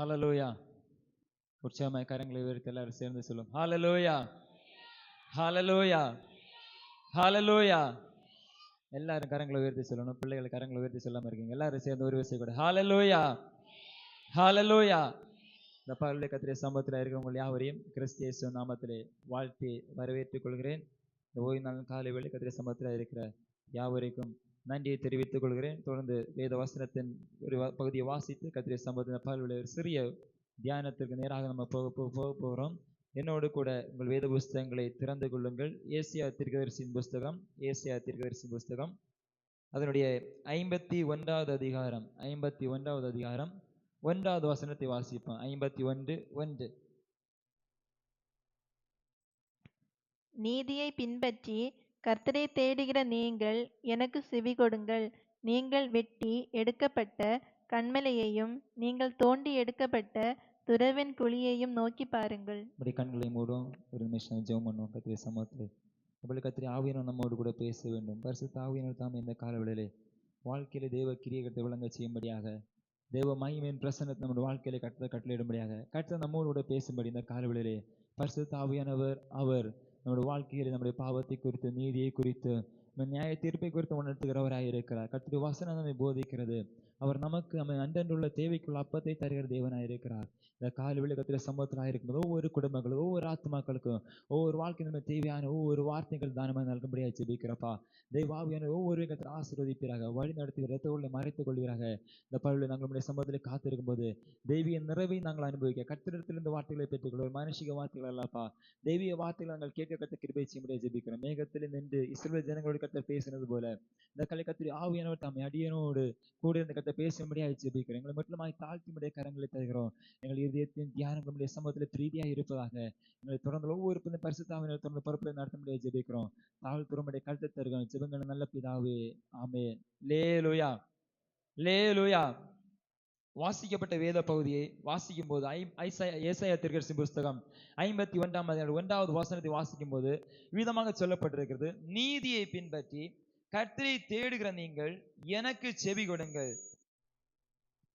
ஹalleluya. உற்சாகமாய் கரங்களை உயர்த்தி எல்லாரும் சேர்ந்து சொல்லும் ஹalleluya, ஹalleluya, ஹalleluya. எல்லாரும் கரங்களை உயர்த்தி சொல்லணும். பிள்ளைகள் கரங்களை உயர்த்தி சொல்லாம இருக்கீங்க. எல்லாரும் சேர்ந்து ஒரு விஷயம் கூட ஹalleluya, ஹalleluya. இந்த பகலிலே கர்த்தருடைய சமூகத்தில் இருக்கிறவங்க யாவரையும் கிறிஸ்து இயேசு நாமத்திலே வாழ்த்தி வரவேற்றுக் கொள்கிறேன். இந்த ஓய்வு நாள் காலை வேளை கர்த்தருடைய சமூகத்தில் இருக்கிற யாவரைக்கும் நன்றியை தெரிவித்துக் கொள்கிறேன். தொடர்ந்து வேத வசனத்தின் ஒரு பகுதியை வாசித்து கர்த்தருடைய சமூகத்தின் பகலிலே ஒரு சிறிய தியானத்திற்கு நேராக நம்ம போக போகிறோம். என்னோடு கூட உங்கள் வேத புஸ்தகங்களை திறந்து கொள்ளுங்கள். ஏசியா தீர்க்கதரிசியின் புஸ்தகம், ஏசியா தீர்க்கதரிசியின் புஸ்தகம் அதனுடைய 51வது அதிகாரம், 51வது அதிகாரம் 1வது வசனத்தை வாசிப்போம். 51:1. நீதியை பின்பற்றி கர்த்தரை தேடுகிற நீங்கள் எனக்கு செவி கொடுங்கள். நீங்கள் வெட்டி எடுக்கப்பட்ட கன்மலையையும் நீங்கள் தோண்டி எடுக்கப்பட்ட துறவின் குழியையும் நோக்கி பாருங்கள். இப்படி கண்களை மூடும் ஒரு நிமிஷம் ஜெபம் பண்ணுவோம். கர்த்தருடைய சமூகத்திலே அப்படி கர்த்தருடைய ஆவியானவர் நம்மோடு கூட பேச வேண்டும். பரிசுத்த ஆவியானவர் தாம் இந்த காலவெளியிலே வாழ்க்கையில தேவ கிரியைகளை விளங்க செய்யும்படியாக, தேவ மகிமையின் பிரசன்னத்தை நம்முடைய வாழ்க்கையில கட்டளையிடும்படியாக கர்த்தர் நம்மோடு கூட பேசும்படி இந்த காலவெளியிலே பரிசுத்த ஆவியானவர் அவர் நம்முடைய வாழ்க்கையில நம்முடைய பாவத்தை குறித்து, நீதியை குறித்து, நியாய தீர்ப்பை குறித்து உணர்த்துகிறவராக இருக்கிறார். கர்த்தருடைய வசனம் நம்மை போதிக்கிறது. அவர் நமக்கு நம்ம அன்றன்றுள்ள தேவைக்குள்ள அப்பத்தை தருகிற தேவனாக இருக்கிறார். இந்த காலவெளி கர்த்தருடைய சம்பவத்தில் இருக்கும்போது ஒவ்வொரு குடும்பங்களும், ஒவ்வொரு ஆத்மாக்களுக்கும், ஒவ்வொரு வாழ்க்கை நம்ம தேவையான ஒவ்வொரு வார்த்தைகள் தானமாக நல்கும்படியாக ஜெபிக்கிறப்பா. தெய்வாவியான ஒவ்வொரு கர்த்தர் ஆசீர்வதிப்பீராக, வழி நடத்தி ரத்தங்களை மறைத்துக் கொள்வீராக. இந்த பழுவில் நாங்கள் நம்முடைய சம்பவத்தில் காத்திருக்கும் போது தெய்வீக நிறைவை நாங்கள் அனுபவிக்க கர்த்தரிடத்திலிருந்து வார்த்தைகளை பெற்றுக்கொள்ள மானுஷிக வார்த்தைகள் அல்லப்பா, தெய்வீக வார்த்தைகளை நாங்கள் கேட்க கர்த்தர் கிருபை செய்யும்படியாக ஜெபிக்கிறோம். மேகத்தில் நின்று இஸ்ரவேல் ஜனங்களோடு கர்த்தர் பேசினது போல இந்த கலை கர்த்தருடைய ஆவியானவர் தாம் அடியனோடு கூட இந்த கர்த்தர் பேசும்படியாக ஜெபிக்கிறோம். எங்களை மட்டுமாய் தாழ்த்தியுடைய கரங்களை தருகிறோம். எங்கள் இதயத்தின் தியானங்களுடைய சமூகத்தில் பிரீதியாக இருப்பதாக எங்களை தொடர்ந்து ஒவ்வொரு பரிசுத்த ஆவியானவர் தொடர்ந்து பொறுப்பை நடத்தும்படியாக ஜெபிக்கிறோம். தாழ்த்துறோம் கருத்தை தருகிறோம். ஜெபங்கள் நல்ல பிதாவே, ஆமென். லேலுயா, லேலுயா. வாசிக்கப்பட்ட வேத பகுதியை வாசிக்கும் போது ஏசாயா தீர்க்கதரிசி புஸ்தகம் 51ஆம் அதிகாரம் 1வது வசனத்தை வாசிக்கும் போது விதமாக சொல்லப்பட்டிருக்கிறது, நீதியை பின்பற்றி கர்த்தரை தேடுகிற நீங்கள் எனக்கு செவி கொடுங்கள்.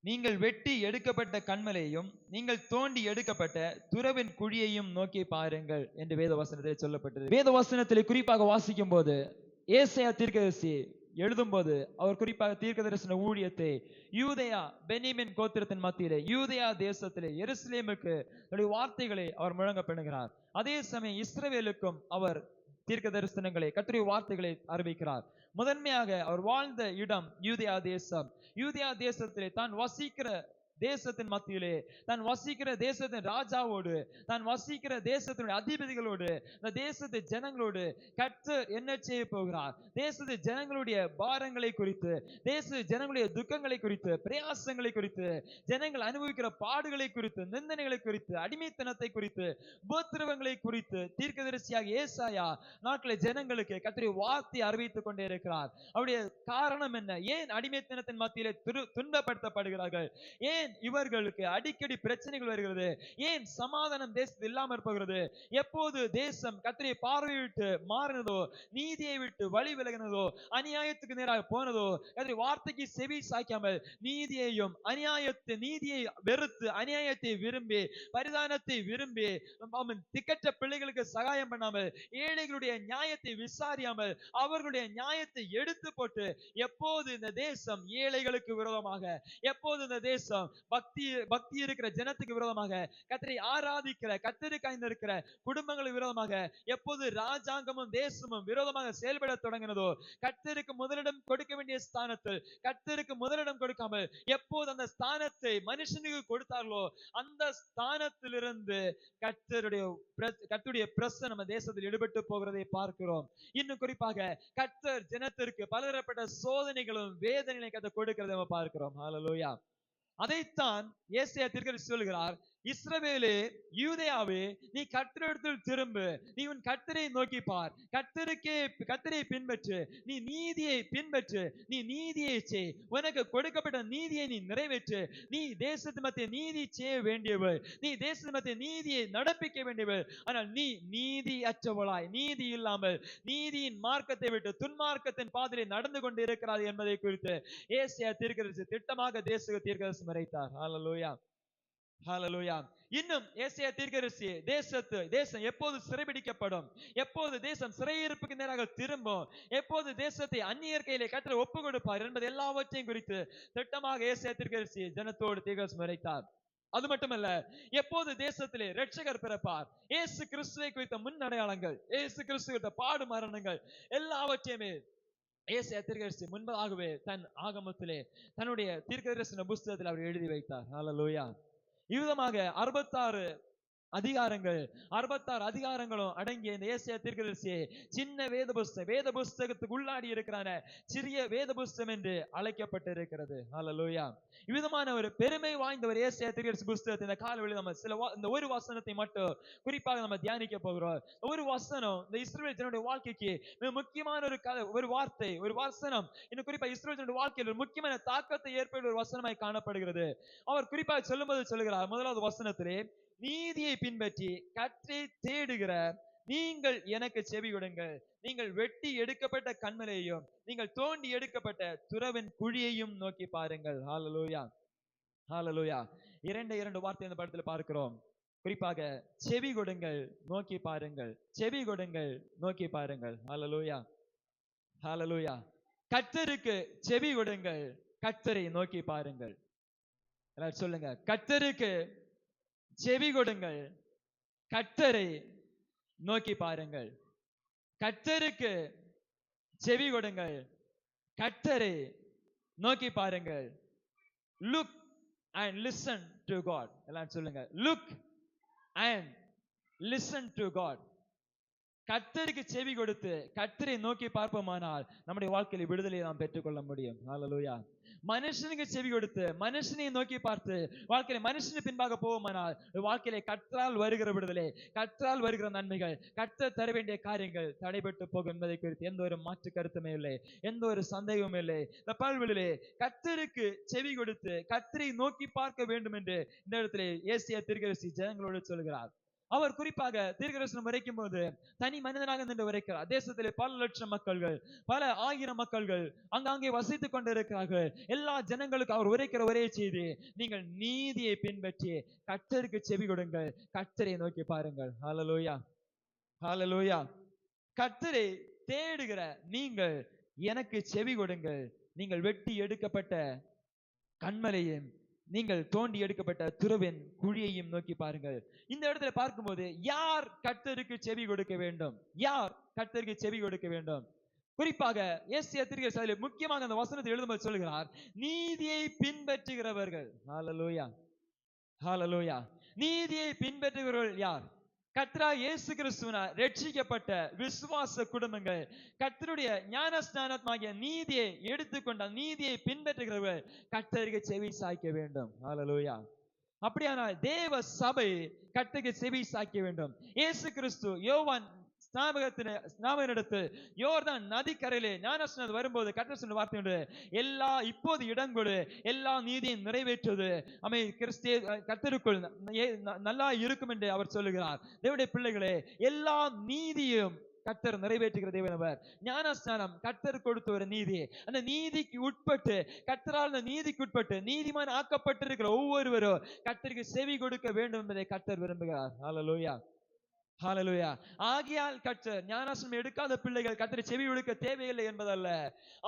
நீங்கள் வெட்டி எடுக்கப்பட்ட கன்மலையையும் நீங்கள் தோண்டி எடுக்கப்பட்ட துறவின் குழியையும் நோக்கி பாருங்கள் என்று வேத வசனத்தில் சொல்லப்பட்டது. வேத வசனத்தில் குறிப்பாக வாசிக்கும் போது ஏசாயா தீர்க்கதரிசி எழுதும் போது அவர் குறிப்பாக தீர்க்கதரிசன ஊழியத்தை யூதேயா பென்யமீன் கோத்திரத்தின் மத்தியிலே யூதேயா தேசத்திலே எருசலேமுக்கு வார்த்தைகளை அவர் முழங்க பண்ணுகிறார். அதே சமயம் இஸ்ரவேலுக்கும் அவர் தீர்க்க தரிசனங்களை கர்த்தருடைய வார்த்தைகளை அறிவிக்கிறார். முதன்மையாக அவர் வாழ்ந்த இடம் யூதேயா தேசம். யூதேயா தேசத்திலே தான் வசிக்கிற தேசத்தின் மத்தியிலே, தான் வசிக்கிற தேசத்தின் ராஜாவோடு, தான் வசிக்கிற தேசத்தினுடைய அதிபதிகளோடு, இந்த தேசத்து ஜனங்களோடு கர்த்தர் என்ன செய்ய போகிறார், தேசத்து ஜனங்களுடைய பாரங்களை குறித்து, தேச ஜனங்களுடைய துக்கங்களை குறித்து, பிரயாசங்களை குறித்து, ஜனங்கள் அனுபவிக்கிற பாடுகளை குறித்து, நிந்தனைகளை குறித்து, அடிமைத்தனத்தை குறித்து, உபத்திரவங்களை குறித்து தீர்க்கதரிசியாக ஏசாயா நாட்களை ஜனங்களுக்கு கர்த்தருடைய வார்த்தை அறிவித்துக் கொண்டே இருக்கிறார். அவருடைய காரணம் என்ன? ஏன் அடிமைத்தனத்தின் மத்தியிலே துன்பப்படுத்தப்படுகிறார்கள்? ஏன் இவர்களுக்கு அடிக்கடி பிரச்சனைகள் வருகிறது? ஏன் சமாதானம் தேசத்தில் இல்லாமல் போகிறது? எப்போது தேசம் கர்த்தரை பார்வையிட்டு மாறினதோ, நீதியை விட்டு வழி விலகினதோ, அநியாயத்துக்கு நேராக போனதோ, கர்த்தருடைய வார்த்தைக்கு செவி சாய்க்காமல் நீதியையும் நீதியை வெறுத்து அநியாயத்தை விரும்பி பரிதானத்தை விரும்பி திக்கற்ற பிள்ளைகளுக்கு சகாயம் பண்ணாமல், ஏழைகளுடைய நியாயத்தை விசாரியாமல், அவர்களுடைய நியாயத்தை எடுத்து போட்டு எப்போது இந்த தேசம் ஏழைகளுக்கு விரோதமாக, எப்போது இந்த தேசம் பக்தி இருக்கிற ஜனத்துக்கு விரோதமாக, கர்த்தரை ஆராதிக்கிற கர்த்தருக்கு இருக்கிற குடும்பங்களுக்கு விரோதமாக, எப்போது ராஜாங்கமும் தேசமும் விரோதமாக செயல்பட தொடங்கினதோ, கர்த்தருக்கு முதலிடம் கொடுக்க வேண்டிய ஸ்தானத்தில் கர்த்தருக்கு முதலிடம் கொடுக்காமல் எப்போது அந்த ஸ்தானத்தை மனுஷனுக்கு கொடுத்தார்களோ, அந்த ஸ்தானத்திலிருந்து கர்த்தருடைய பிரசன்னம் நம்ம தேசத்தில் ஈடுபட்டு போகிறதை பார்க்கிறோம். இன்னும் குறிப்பாக கர்த்தர் ஜனத்திற்கு பலதரப்பட்ட சோதனைகளும் வேதனைகளை கர்த்தர் கொடுக்கிறதை நம்ம பார்க்கிறோம். ஹல்லேலூயா. அதைத்தான் ஏசாயா தீர்க்கதரிசி சொல்கிறார், இஸ்ரவேலே, யூதேயாவே, நீ கர்த்தரிடத்தில் திரும்பு, நீ உன் கர்த்தரை நோக்கி பார், கர்த்தரை பின்பற்று, நீ நீதியை பின்பற்று, நீ நீதியை செய், உனக்கு கொடுக்கப்பட்ட நீதியை நீ நிறைவேற்று, நீ தேசத்து மத்திய நீதி செய்ய வேண்டியவள், நீ தேசத்து மத்திய நீதியை நடப்பிக்க வேண்டியவள். ஆனால் நீ நீதி அற்றவளாய், நீதி இல்லாமல் நீதியின் மார்க்கத்தை விட்டு துன்மார்க்கத்தின் பாதையை நடந்து கொண்டு இருக்கிறார் என்பதை குறித்து ஏசாயா தீர்க்கதரிசி திட்டமாக தேச தீர்க்கதரிசி மறைத்தார். ஹல்லேலூயா. ஹalleluya. இன்னும் ஏசாயா தீர்க்கதரிசி தேசம் எப்போது சிறைபிடிக்கப்படும், எப்போது தேசம் சிறையிருப்புக்கு நேராக திரும்பும், எப்போது தேசத்தை அந்நியர் கையிலே கர்த்தர் ஒப்பு கொடுப்பார் என்பது எல்லாவற்றையும் குறித்து திட்டமாக ஏசாயா தீர்க்கதரிசி ஜனத்தோடு தீர்க்கதரிசனம் உரைத்தார். அது மட்டுமல்ல, எப்போது தேசத்திலே இரட்சகர் பிறப்பார், இயேசு கிறிஸ்துவை குறித்த முன் அடையாளங்கள், இயேசு கிறிஸ்து குறித்த பாடு மரணங்கள் எல்லாவற்றையுமே ஏசாயா தீர்க்கதரிசி முன்பதாகவே தன் ஆகமத்திலே தன்னுடைய தீர்க்கதரிசன புஸ்தகத்தில் அவர் எழுதி வைத்தார். ஹalleluya. இவ்விதமாக 66 அதிகாரங்களும் அடங்கிய இந்த ஏசாயா தீர்க்கதரிசியை சின்ன வேத புஸ்தகத்துக்கு உள்ளாடி இருக்கிறான சிறிய வேத புஸ்தகம் என்று அழைக்கப்பட்டிருக்கிறது. ஹalleluya. இவ்விதமான ஒரு பெருமை வாய்ந்த ஒரு ஏசாயா தீர்க்கதரிசி புஸ்தகத்தை இந்த காலவெளியில் நம்ம இந்த ஒரு வசனத்தை மட்டும் குறிப்பாக நம்ம தியானிக்க போகிறோம். ஒரு வசனம் இந்த இஸ்ரவேல் ஜனங்களுடைய வாழ்க்கைக்கு மிக முக்கியமான ஒரு வார்த்தை, ஒரு வசனம், இன்னும் குறிப்பாக இஸ்ரவேல் ஜனங்களுடைய வாழ்க்கையில் ஒரு முக்கியமான தாக்கத்தை ஏற்படுத்த ஒரு வசனமாய் காணப்படுகிறது. அவர் குறிப்பாக சொல்லும்போது சொல்லுகிறார், முதலாவது வசனத்திலே, நீதியை பின்பற்றி கற்றை தேடுகிற நீங்கள் எனக்கு செவி கொடுங்கள், நீங்கள் வெட்டி எடுக்கப்பட்ட கன்மலையையும் நீங்கள் தோண்டி எடுக்கப்பட்ட துறவின் குழியையும் நோக்கி பாருங்கள். ஹalleluya, ஹalleluya. இரண்டு வார்த்தை இந்த படத்தில் பார்க்கிறோம். குறிப்பாக செவி கொடுங்கள், நோக்கி பாருங்கள், செவி கொடுங்கள், நோக்கி பாருங்கள். ஹalleluya, ஹalleluya. கர்த்தருக்கு செவி கொடுங்கள், கர்த்தரை நோக்கி பாருங்கள். எல்லாரும் சொல்லுங்க, கர்த்தருக்கு செவி கொடுங்கள், கர்த்தரை நோக்கி பாருங்கள். கர்த்தருக்கு செவி கொடுங்கள், கர்த்தரை நோக்கி பாருங்கள். Look and listen to God. எல்லாம் சொல்லுங்க, look and listen to God. கர்த்தருக்கு செவி கொடுத்து கர்த்தரை நோக்கி பார்ப்போமானால் நம்முடைய வாழ்க்கையில் விடுதலையை நாம் பெற்றுக்கொள்ள முடியும். ஹalleluya. மனுஷனுக்கு செவி கொடுத்து மனுஷனை நோக்கி பார்த்து வாழ்க்கையில மனுஷனுக்கு பின்பாக போவோமானால் வாழ்க்கையில கர்த்தரால் வருகிற விடுதலை, கர்த்தரால் வருகிற நன்மைகள், கர்த்தர் தர வேண்டிய காரியங்கள் தடைபட்டு போகும் என்பதை குறித்து எந்த ஒரு மாற்று கருத்துமே இல்லை, எந்த ஒரு சந்தேகமும் இல்லை. இந்த பல்வெளியிலே கர்த்தருக்கு செவி கொடுத்து கர்த்தரை நோக்கி பார்க்க வேண்டும் என்று இந்த இடத்துல ஏசாயா தீர்க்கதரிசி ஜனங்களோடு சொல்கிறார். அவர் குறிப்பாக தீர்க்கதரிசனம் உரைக்கும் போது தனி மனிதனாக நின்று உரைக்கிறார். தேசத்திலே பல லட்சம் மக்கள்கள், பல ஆயிரம் மக்கள்கள் அங்காங்கே வசித்துக் கொண்டிருக்கிறார்கள். எல்லா ஜனங்களுக்கு அவர் உரைக்கிற ஒரே செய்தி, நீங்கள் நீதியை பின்பற்றி கர்த்தருக்கு செவி கொடுங்கள், கர்த்தரை நோக்கி பாருங்கள். ஹalleluya, ஹalleluya. கர்த்தரை தேடுகிற நீங்கள் எனக்கு செவி கொடுங்கள், நீங்கள் வெட்டி எடுக்கப்பட்ட கன்மலையும் நீங்கள் தோண்டி எடுக்கப்பட்ட துறவின் குழியையும் நோக்கி பாருங்கள். இந்த இடத்துல பார்க்கும்போது யார் கர்த்தருக்கு செவி கொடுக்க வேண்டும், யார் கர்த்தருக்கு செவி கொடுக்க வேண்டும்? குறிப்பாக ஏசாயா தீர்க்கதரிசி முக்கியமாக அந்த வசனத்தை எழுதும்போது சொல்கிறார், நீதியை பின்பற்றுகிறவர்கள். ஹalleluya, ஹalleluya. நீதியை பின்பற்றுகிறவர்கள் யார்? கர்த்தராகிய இயேசு கிறிஸ்துவினால் ரட்சிக்கப்பட்ட விசுவாச குடும்பங்கள், கர்த்தருடைய ஞானஸ்நானமாகிய நீதியை எடுத்துக்கொண்ட நீதியை பின்பற்றுகிறவர்கள் கர்த்தருக்கு செவி சாய்க்க வேண்டும். ஹalleluya. அப்படியானால் தேவ சபை கர்த்தருக்கு செவி சாய்க்க வேண்டும். இயேசு கிறிஸ்து யோவான் ஸ்நாபகத்தினிடத்தில் யோர்தான் நதிக்கரையிலே ஞானஸ்நானம் வரும்போது கர்த்தர் சொன்ன வார்த்தை உண்டு, இப்போது இடங்கொடு, எல்லா நீதியும் நிறைவேற்றுவது கர்த்தருக்குள் நல்லா இருக்கும் என்று அவர் சொல்லுகிறார். தேவனுடைய பிள்ளைகளே, எல்லா நீதியும் கர்த்தர் நிறைவேற்றுகிற தேவன் அவர். ஞானஸ்நானம் கர்த்தர் கொடுத்த ஒரு நீதி. அந்த நீதிக்கு உட்பட்டு, கர்த்தரால் அந்த நீதிக்கு உட்பட்டு நீதிமான் ஆக்கப்பட்டிருக்கிற ஒவ்வொருவரும் கர்த்தருக்கு செவி கொடுக்க வேண்டும் என்பதை கர்த்தர் விரும்புகிறார். ஹalleluya, ஹalleluya. ஆகியால் கர்த்தர் ஞானஸ்நானம் எடுக்காத பிள்ளைகள் கர்த்தரை செவி கொடுக்க தேவையில்லை என்பதல்ல,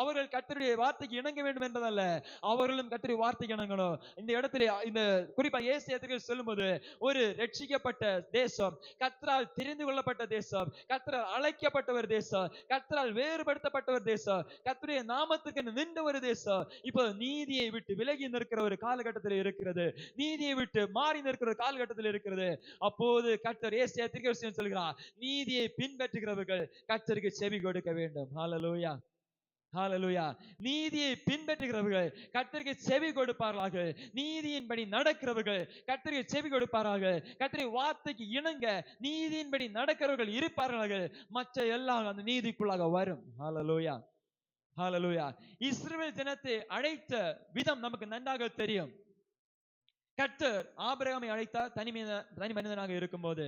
அவர்கள் கர்த்தருடைய வார்த்தைக்கு இணங்க வேண்டும் என்பதல்ல, அவர்களும் கர்த்தருடைய வார்த்தைக்கு இணங்கணும். இந்த இடத்துல இந்த குறிப்பா ஏசாயா தீர்க்கதரிசி சொல்லும்போது ஒரு ரட்சிக்கப்பட்ட தேசம், கர்த்தரால் தெரிந்து கொள்ளப்பட்ட தேசம், கர்த்தரால் அழைக்கப்பட்ட ஒரு தேசம், கர்த்தரால் வேறுபடுத்தப்பட்ட ஒரு தேசம், கர்த்தருடைய நாமத்துக்கு நின்ற ஒரு தேசம் இப்போ நீதியை விட்டு விலகி நிற்கிற ஒரு காலகட்டத்தில் இருக்கிறது, நீதியை விட்டு மாறி நிற்கிற ஒரு காலகட்டத்தில் இருக்கிறது. அப்போது கர்த்தர் ஏசாயா தீர்க்கதரிசி சொல்கிறார், நீதியை பின்பற்றுகிறவர்கள் கர்த்தருக்கு செவி கொடுக்க வேண்டும். ஹalleluya, ஹalleluya. நீதியை பின்பற்றுகிறவர்கள் கர்த்தருக்கு செவி கொடுப்பார்களாக, நீதியின்படி நடக்கிறவர்கள் கர்த்தருக்கு செவி கொடுப்பார்கள், கர்த்தருடைய வார்த்தைக்கு இணங்க நீதியின்படி நடக்கிறவர்கள் இருப்பார்களாக, மற்ற எல்லாம் அந்த நீதிக்குள்ளாக வரும். ஹalleluya, ஹalleluya. இஸ்ரவேல் ஜனத்தை அழைத்த விதம் நமக்கு நன்றாக தெரியும். கர்த்தர் ஆபிரகாமை அழைத்தார் தனி மனிதனாக இருக்கும்போது.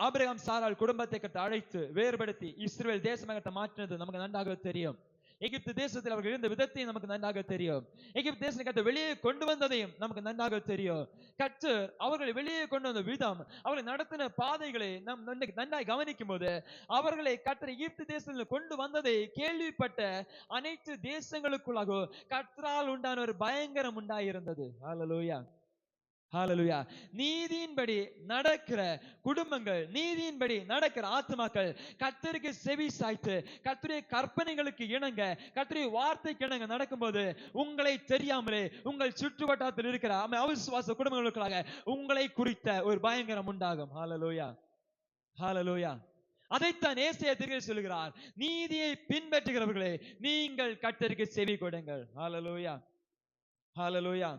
ஆபிரகாம் சாராள் குடும்பத்தை கட்ட அழைத்து வேறுபடுத்தி இஸ்ரவேல் தேசமாக மாற்றினது நமக்கு நன்றாக தெரியும். எகிப்து தேசத்தில் அவர்கள் இருந்த விதத்தையும் நமக்கு நன்றாக தெரியும். எகிப்து தேசத்தை கர்த்தர் வெளியே கொண்டு வந்ததையும் நமக்கு நன்றாக தெரியும். கர்த்தர் அவர்களை வெளியே கொண்டு வந்த விதம், அவர்களை நடத்தின பாதைகளை நாம் நன்றாய் கவனிக்கும் போது, அவர்களை கர்த்தர் எகிப்து தேசத்தில் கொண்டு வந்ததை கேள்விப்பட்ட அனைத்து தேசங்களுக்குள்ளாக கர்த்தரால் உண்டான ஒரு பயங்கரம் உண்டாயிருந்தது. ஹல்லேலூயா, ஹalleluya. நீதியின்படி நடக்கிற குடும்பங்கள், நீதியின்படி நடக்கிற ஆத்துமாக்கள் கர்த்தருக்கு செவி சாய்த்து கர்த்தருடைய கற்பனைகளுக்கு இணங்க, கர்த்தருடைய வார்த்தைக்கு இணங்க நடக்கும்போது உங்களை தெரியாமலே உங்கள் சுற்றுவட்டாரத்தில் இருக்கிற அவிசுவாச குடும்பங்களுக்காக உங்களை குறித்த ஒரு பயங்கரம் உண்டாகும். ஹalleluya, ஹalleluya. அதைத்தான் ஏசாயா தீர்க்கதரிசி சொல்கிறார், நீதியை பின்பற்றுகிறவர்களே நீங்கள் கர்த்தருக்கு செவி கொடுங்கள். ஹalleluya, ஹalleluya.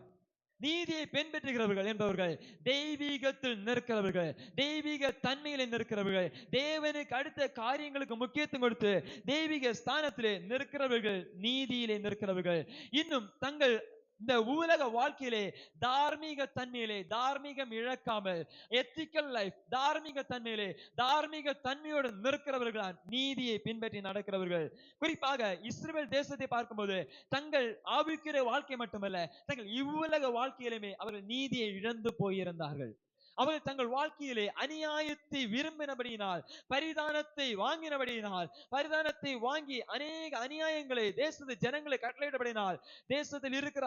நீதியை பின்பற்றுகிறவர்கள் என்பவர்கள் தெய்வீகத்தில் நிற்கிறவர்கள், தெய்வீக தன்மையில நிற்கிறவர்கள், தேவனுக்கு அடுத்த காரியங்களுக்கு முக்கியத்துவம் கொடுத்து தெய்வீக ஸ்தானத்திலே நிற்கிறவர்கள், நீதியிலே நிற்கிறவர்கள். இன்னும் தங்கள் இந்த உலக வாழ்க்கையிலே தார்மீக தன்மையிலே தார்மீகம் இழக்காமல், எத்திக்கல் லைஃப், தார்மீக தன்மையிலே தார்மீக தன்மையோடு நிற்கிறவர்கள், நீதியை பின்பற்றி நடக்கிறவர்கள். குறிப்பாக இஸ்ரவேல் தேசத்தை பார்க்கும்போது தங்கள் ஆவிக்குரிய வாழ்க்கை மட்டுமல்ல, தங்கள் இவ்வுலக வாழ்க்கையிலுமே அவர்கள் நீதியை இழந்து போயிருந்தார்கள். அவர்கள் தங்கள் வாழ்க்கையிலே அநியாயத்தை விரும்பினபடியினால், பரிதானத்தை வாங்கினபடியினால், பரிதானத்தை வாங்கி அநேக அநியாயங்களை தேசத்து ஜனங்களை கட்டளையிடபடினால், தேசத்தில் இருக்கிற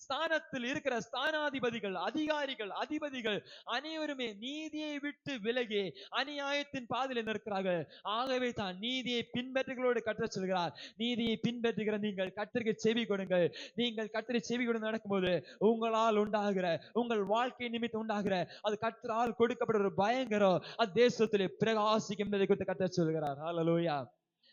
ஸ்தானத்தில் இருக்கிற ஸ்தானாதிபதிகள், அதிகாரிகள், அதிபதிகள் அனைவருமே நீதியை விட்டு விலகி அநியாயத்தின் பாதையில் நிற்கிறார்கள். ஆகவே தான் நீதியை பின்பற்றுகளோடு கற்ற சொல்கிறார், நீதியை பின்பற்றுகிற நீங்கள் கர்த்தருக்கு செவி கொடுங்கள். நீங்கள் கர்த்தருக்கு செவி கொடுத்து நடக்கும்போது உங்களால் உண்டாகிற, உங்கள் வாழ்க்கை நிமித்தம் உண்டாகிற அது கர்த்தரால் கொடுக்கப்பட்ட ஒரு பயங்கரம் அது தேசத்திலே பிரகாசிக்கும் என்பதை குறித்து கர்த்தர் சொல்கிறார். ஹல்லேலூயா.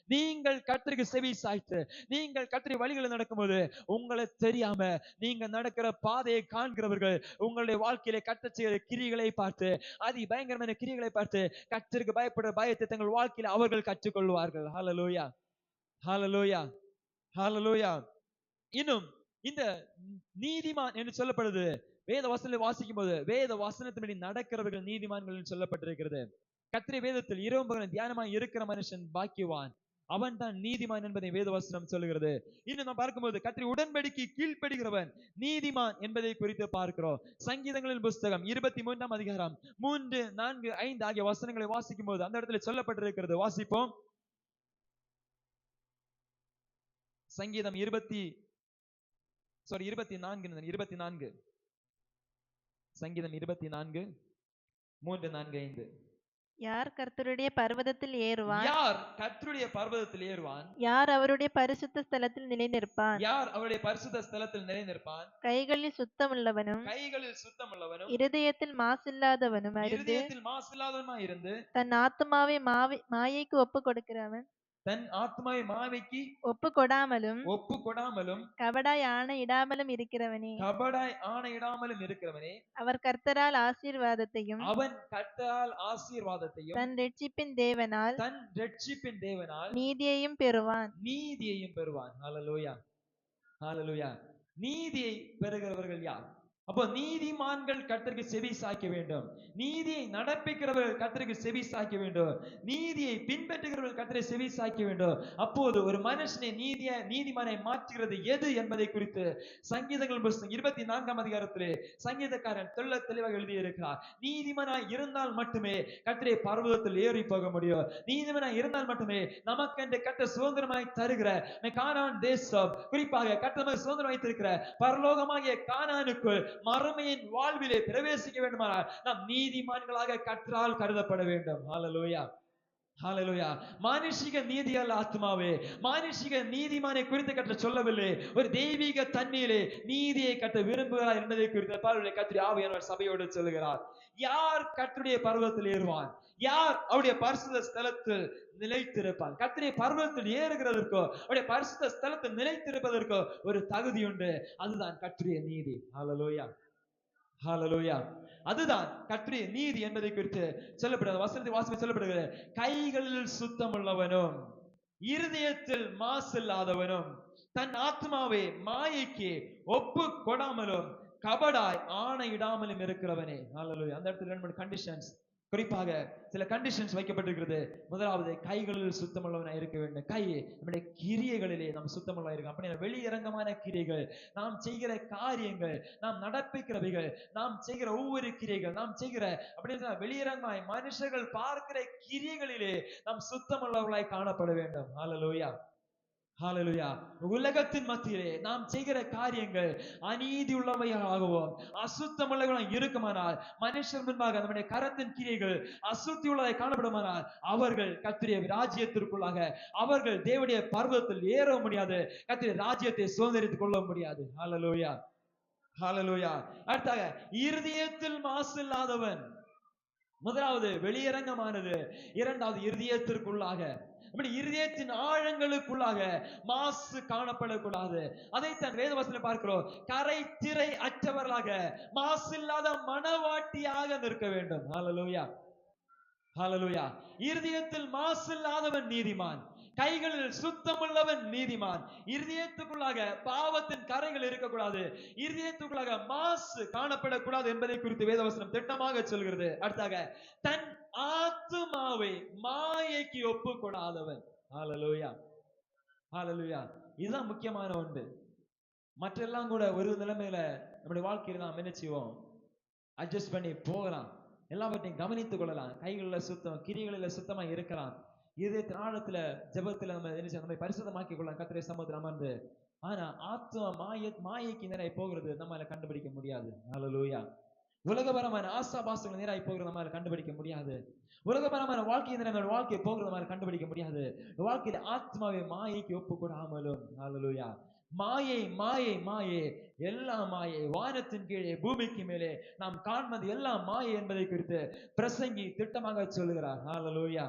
நீங்கள் கர்த்தருக்கு செவி சாய்த்து நீங்கள் கர்த்தருடைய வழிகளில் நடக்கும்போது உங்களை தெரியாம நீங்க நடக்கிற பாதையை காண்கிறவர்கள் உங்களுடைய வாழ்க்கையிலே கர்த்தர் செய்கிற கிரிகளை பார்த்து, அதி பயங்கரமான கிரிகளை பார்த்து கர்த்தருக்கு பயப்படுற பயத்தை தங்கள் வாழ்க்கையில அவர்கள் கற்றுக்கொள்வார்கள். ஹல்லேலூயா, ஹல்லேலூயா, ஹல்லேலூயா. இன்னும் இந்த நீதிமான் என்று சொல்லப்படுது வேத வசனத்தை வாசிக்கும் போது, வேத வசனத்தின்படி நடக்கிறவர்கள் நீதிமான்கள் என்று சொல்லப்பட்டிருக்கிறது. கர்த்தருடைய வேதத்தில் இரவும் பகலும் தியானமாய் இருக்கிற மனுஷன் பாக்கியவான், அவன் தான் நீதிமான் என்பதை வேத வசனம் சொல்லுகிறது. இன்னும் நாம் பார்க்கும்போது கர்த்தருடைய உடன்படிக்கை கீழ்ப்படுகிறவன் நீதிமான் என்பதை குறித்து பார்க்கிறோம். சங்கீதங்களின் புஸ்தகம் 23ஆம் அதிகாரம் 3, 4, 5 ஆகிய வசனங்களை வாசிக்கும் போது அந்த இடத்துல சொல்லப்பட்டிருக்கிறது. வாசிப்போம். சங்கீதம் 24 சங்கீதம் 24 3, 4, 5. யார் கர்த்தருடைய பர்வதத்தில் ஏறுவான்? யார் கர்த்தருடைய பர்வதத்தில் ஏறுவான்? யார் அவருடைய பரிசுத்த ஸ்தலத்தில் நிலைநிற்பான்? யார் அவருடைய பரிசுத்த ஸ்தலத்தில் நிலைநிற்பான்? கைகளில் சுத்தமுள்ளவனும் இருதயத்தில் மாசில்லாதவனும் இருந்து தன் ஆத்துமாவை மாயைக்கு ஒப்பு கொடுக்கிறவன், தன் ஆத்மாவை மாவைக்கு ஒப்பு கொடாமலும் கபடாய் ஆணையிடாமலும் இருக்கிறவனே, அவர் கர்த்தரால் ஆசீர்வாதத்தையும் தன் இரட்சிப்பின் தேவனால் நீதியையும் பெறுவான். ஹல்லேலூயா, ஹல்லேலூயா. நீதியை பெறுகிறவர்கள் யார்? அப்போ நீதிமான்கள் கர்த்தருக்கு செவி சாய்க்க வேண்டும். நீதியை நடப்பிக்கிறவர்கள் கர்த்தருக்கு செவி சாய்க்க வேண்டும். நீதியை பின்பற்றுகிறவர்கள் கர்த்தரை செவி சாய்க்க வேண்டும். அப்போது ஒரு மனுஷனை நீதிமானை மாற்றுகிறது எது என்பதை குறித்து சங்கீதங்கள் புத்தகம் 24ஆம் அதிகாரத்திலே சங்கீதக்காரன் தெளிவாக எழுதி இருக்கிறார். நீதிமானாய் இருந்தால் மட்டுமே கர்த்தருடைய பர்வதத்தில் ஏறி போக முடியும். நீதிமானாய் இருந்தால் மட்டுமே நமக்கென்று கர்த்தர் சுதந்திரமாய் தருகிற கானான் தேசம், குறிப்பாக கர்த்தர் சுதந்திரம் வைத்திருக்கிற பரலோகமாகிய கானானுக்குள் மறுமையின் வாழ்விலே பிரவேசிக்க வேண்டுமானால் நாம் நீதிமான்களாக கர்த்தரால் கருதப்பட வேண்டும். ஹல்லேலூயா, ஹல்லேலூயா. மானுஷிக நீதி அல்ல ஆத்மாவே, மானுஷிக நீதிமானை குறித்து கர்த்தர் சொல்லவில்லை. ஒரு தெய்வீக தன்மையிலே நீதியை கர்த்தர் விரும்புகிறார் என்பதை குறித்து பவுல் கர்த்தருடைய ஆவியானவர் சபையோடு சொல்லுகிறார். யார் கர்த்தருடைய பர்வதத்தில் ஏறுவான்? யார் அவருடைய பரிசுத்த ஸ்தலத்தில் நிலைத்திருப்பான்? கர்த்தருடைய பர்வதத்தில் ஏறுகிறதற்கோ அவருடைய பரிசுத்த ஸ்தலத்தில் நிலைத்திருப்பதற்கோ ஒரு தகுதி உண்டு. அதுதான் கர்த்தருடைய நீதி. ஹல்லேலூயா, ஹல்லேலூயா. அதுதான் கர்த்தருடைய நீதி என்பதை குறித்து சொல்லப்படுகிறது. வசனத்தை வாசிக்க சொல்லப்படுகிறது. கைகளில் சுத்தமுள்ளவனும் இருதயத்தில் மாசில்லாதவனும் தன் ஆத்மாவை மாயைக்கு ஒப்பு கொடாமலும் கபடாய் ஆணையிடாமலும் இருக்கிறவனே. ஹல்லேலூயா. அந்த இடத்துல 2 கண்டிஷன்ஸ். குறிப்பாக சில கண்டிஷன்ஸ் வைக்கப்பட்டிருக்கிறது. முதலாவது, கைகளில் சுத்தமுள்ளவனாய் இருக்க வேண்டும். கை நம்முடைய கிரியைகளிலே நாம் சுத்தமுள்ளவனாய் இருக்க. அப்படி வெளியரங்கமான கிரியைகள், நாம் செய்கிற காரியங்கள், நாம் நடப்பிக்கிறவைகள், நாம் செய்கிற ஒவ்வொரு கிரியைகள், நாம் செய்கிற அப்படின்னு வெளியரங்கமாய் மனுஷர்கள் பார்க்கிற கிரியைகளிலே நாம் சுத்தமுள்ளவர்களாய் காணப்பட வேண்டும். ஹல்லேலூயா, ஹல்லேலூயா. உலகத்தின் மத்தியிலே நாம் செய்கிற காரியங்கள் அநீதி உள்ளவையாகவும் அசுத்தமுள்ளவையாக இருக்குமானால், மனுஷர் முன்பாக நம்முடைய கரத்தின் கிரியைகள் அசுத்தி உள்ளதாய் காணப்படுமானால், அவர்கள் கர்த்தருடைய ராஜ்யத்திற்குள்ளாக, அவர்கள் தேவனுடைய பர்வதத்தில் ஏற முடியாது, கர்த்தருடைய ராஜ்யத்தை சுதந்தரித்துக் கொள்ள முடியாது. ஹல்லேலூயா, ஹல்லேலூயா. அடுத்தாக, இருதயத்தில் மாசு இல்லாதவன். முதலாவது வெளியரங்கமானது, இரண்டாவது இருதயத்திற்குள்ளாக. அப்படி இருதயத்தின் ஆழங்களுக்குள்ளாக மாசு காணப்படக்கூடாது. அதைத்தான் வேதவசனம் பார்க்கிறோம். கரை திரை அற்றவர்களாக, மாசு இல்லாத மனவாட்டியாக நிற்க வேண்டும். ஹல்லேலூயா, ஹல்லேலூயா. இருதயத்தில் மாசு இல்லாதவன் நீதிமான், கைகளில் சுத்தமுள்ளவன் நீதிமான். இருதயத்துக்குள்ளாக பாவத்தின் கரைகள் இருக்கக்கூடாது, இருதயத்துக்குள்ளாக மாசு காணப்படக்கூடாது என்பதை குறித்து வேதவசனம் திட்டமாக சொல்கிறது. அடுத்தாக, தன் ஆத்துமாவை மாயைக்கு ஒப்பு கொடாதவன். ஹல்லேலூயா, ஹல்லேலூயா. இதுதான் முக்கியமான ஒன்று. மற்றெல்லாம் கூட ஒரு நிலைமையில நம்முடைய வாழ்க்கையில நாம் என்ன செய்வோம், அட்ஜஸ்ட் பண்ணி போகலாம், எல்லாவற்றையும் கவனித்துக் கொள்ளலாம், கைகளில் சுத்தம், கிரிகளில் சுத்தமா இருக்கலாம், இதயத்தின் ஆழத்துல ஜெபத்துல நம்ம என்ன செய்யணும், நம்ம பரிசுத்தமாக்கி கொள்ளலாம் கர்த்தருடைய சமூகத்தில் அமர்ந்து. ஆனா ஆத்மா மாயைக்கு நேராய் போகிறது நம்மால கண்டுபிடிக்க முடியாது. ஹல்லேலூயா. உலகபரமான ஆசாபாசங்கள் நேராய் போகிறது நம்மால கண்டுபிடிக்க முடியாது. உலகபரமான வாழ்க்கை நம்மளோட வாழ்க்கையை போகிறது நம்மால கண்டுபிடிக்க முடியாது. வாழ்க்கையில ஆத்மாவை மாயைக்கு ஒப்பு கொடாமலும். ஹல்லேலூயா. மாயை மாயை மாயை, எல்லா மாயை, வானத்தின் கீழே பூமிக்கு மேலே நாம் காண்பது எல்லாம் மாயை என்பதை குறித்து பிரசங்கி திட்டமாக சொல்லுகிறார். ஹல்லேலூயா,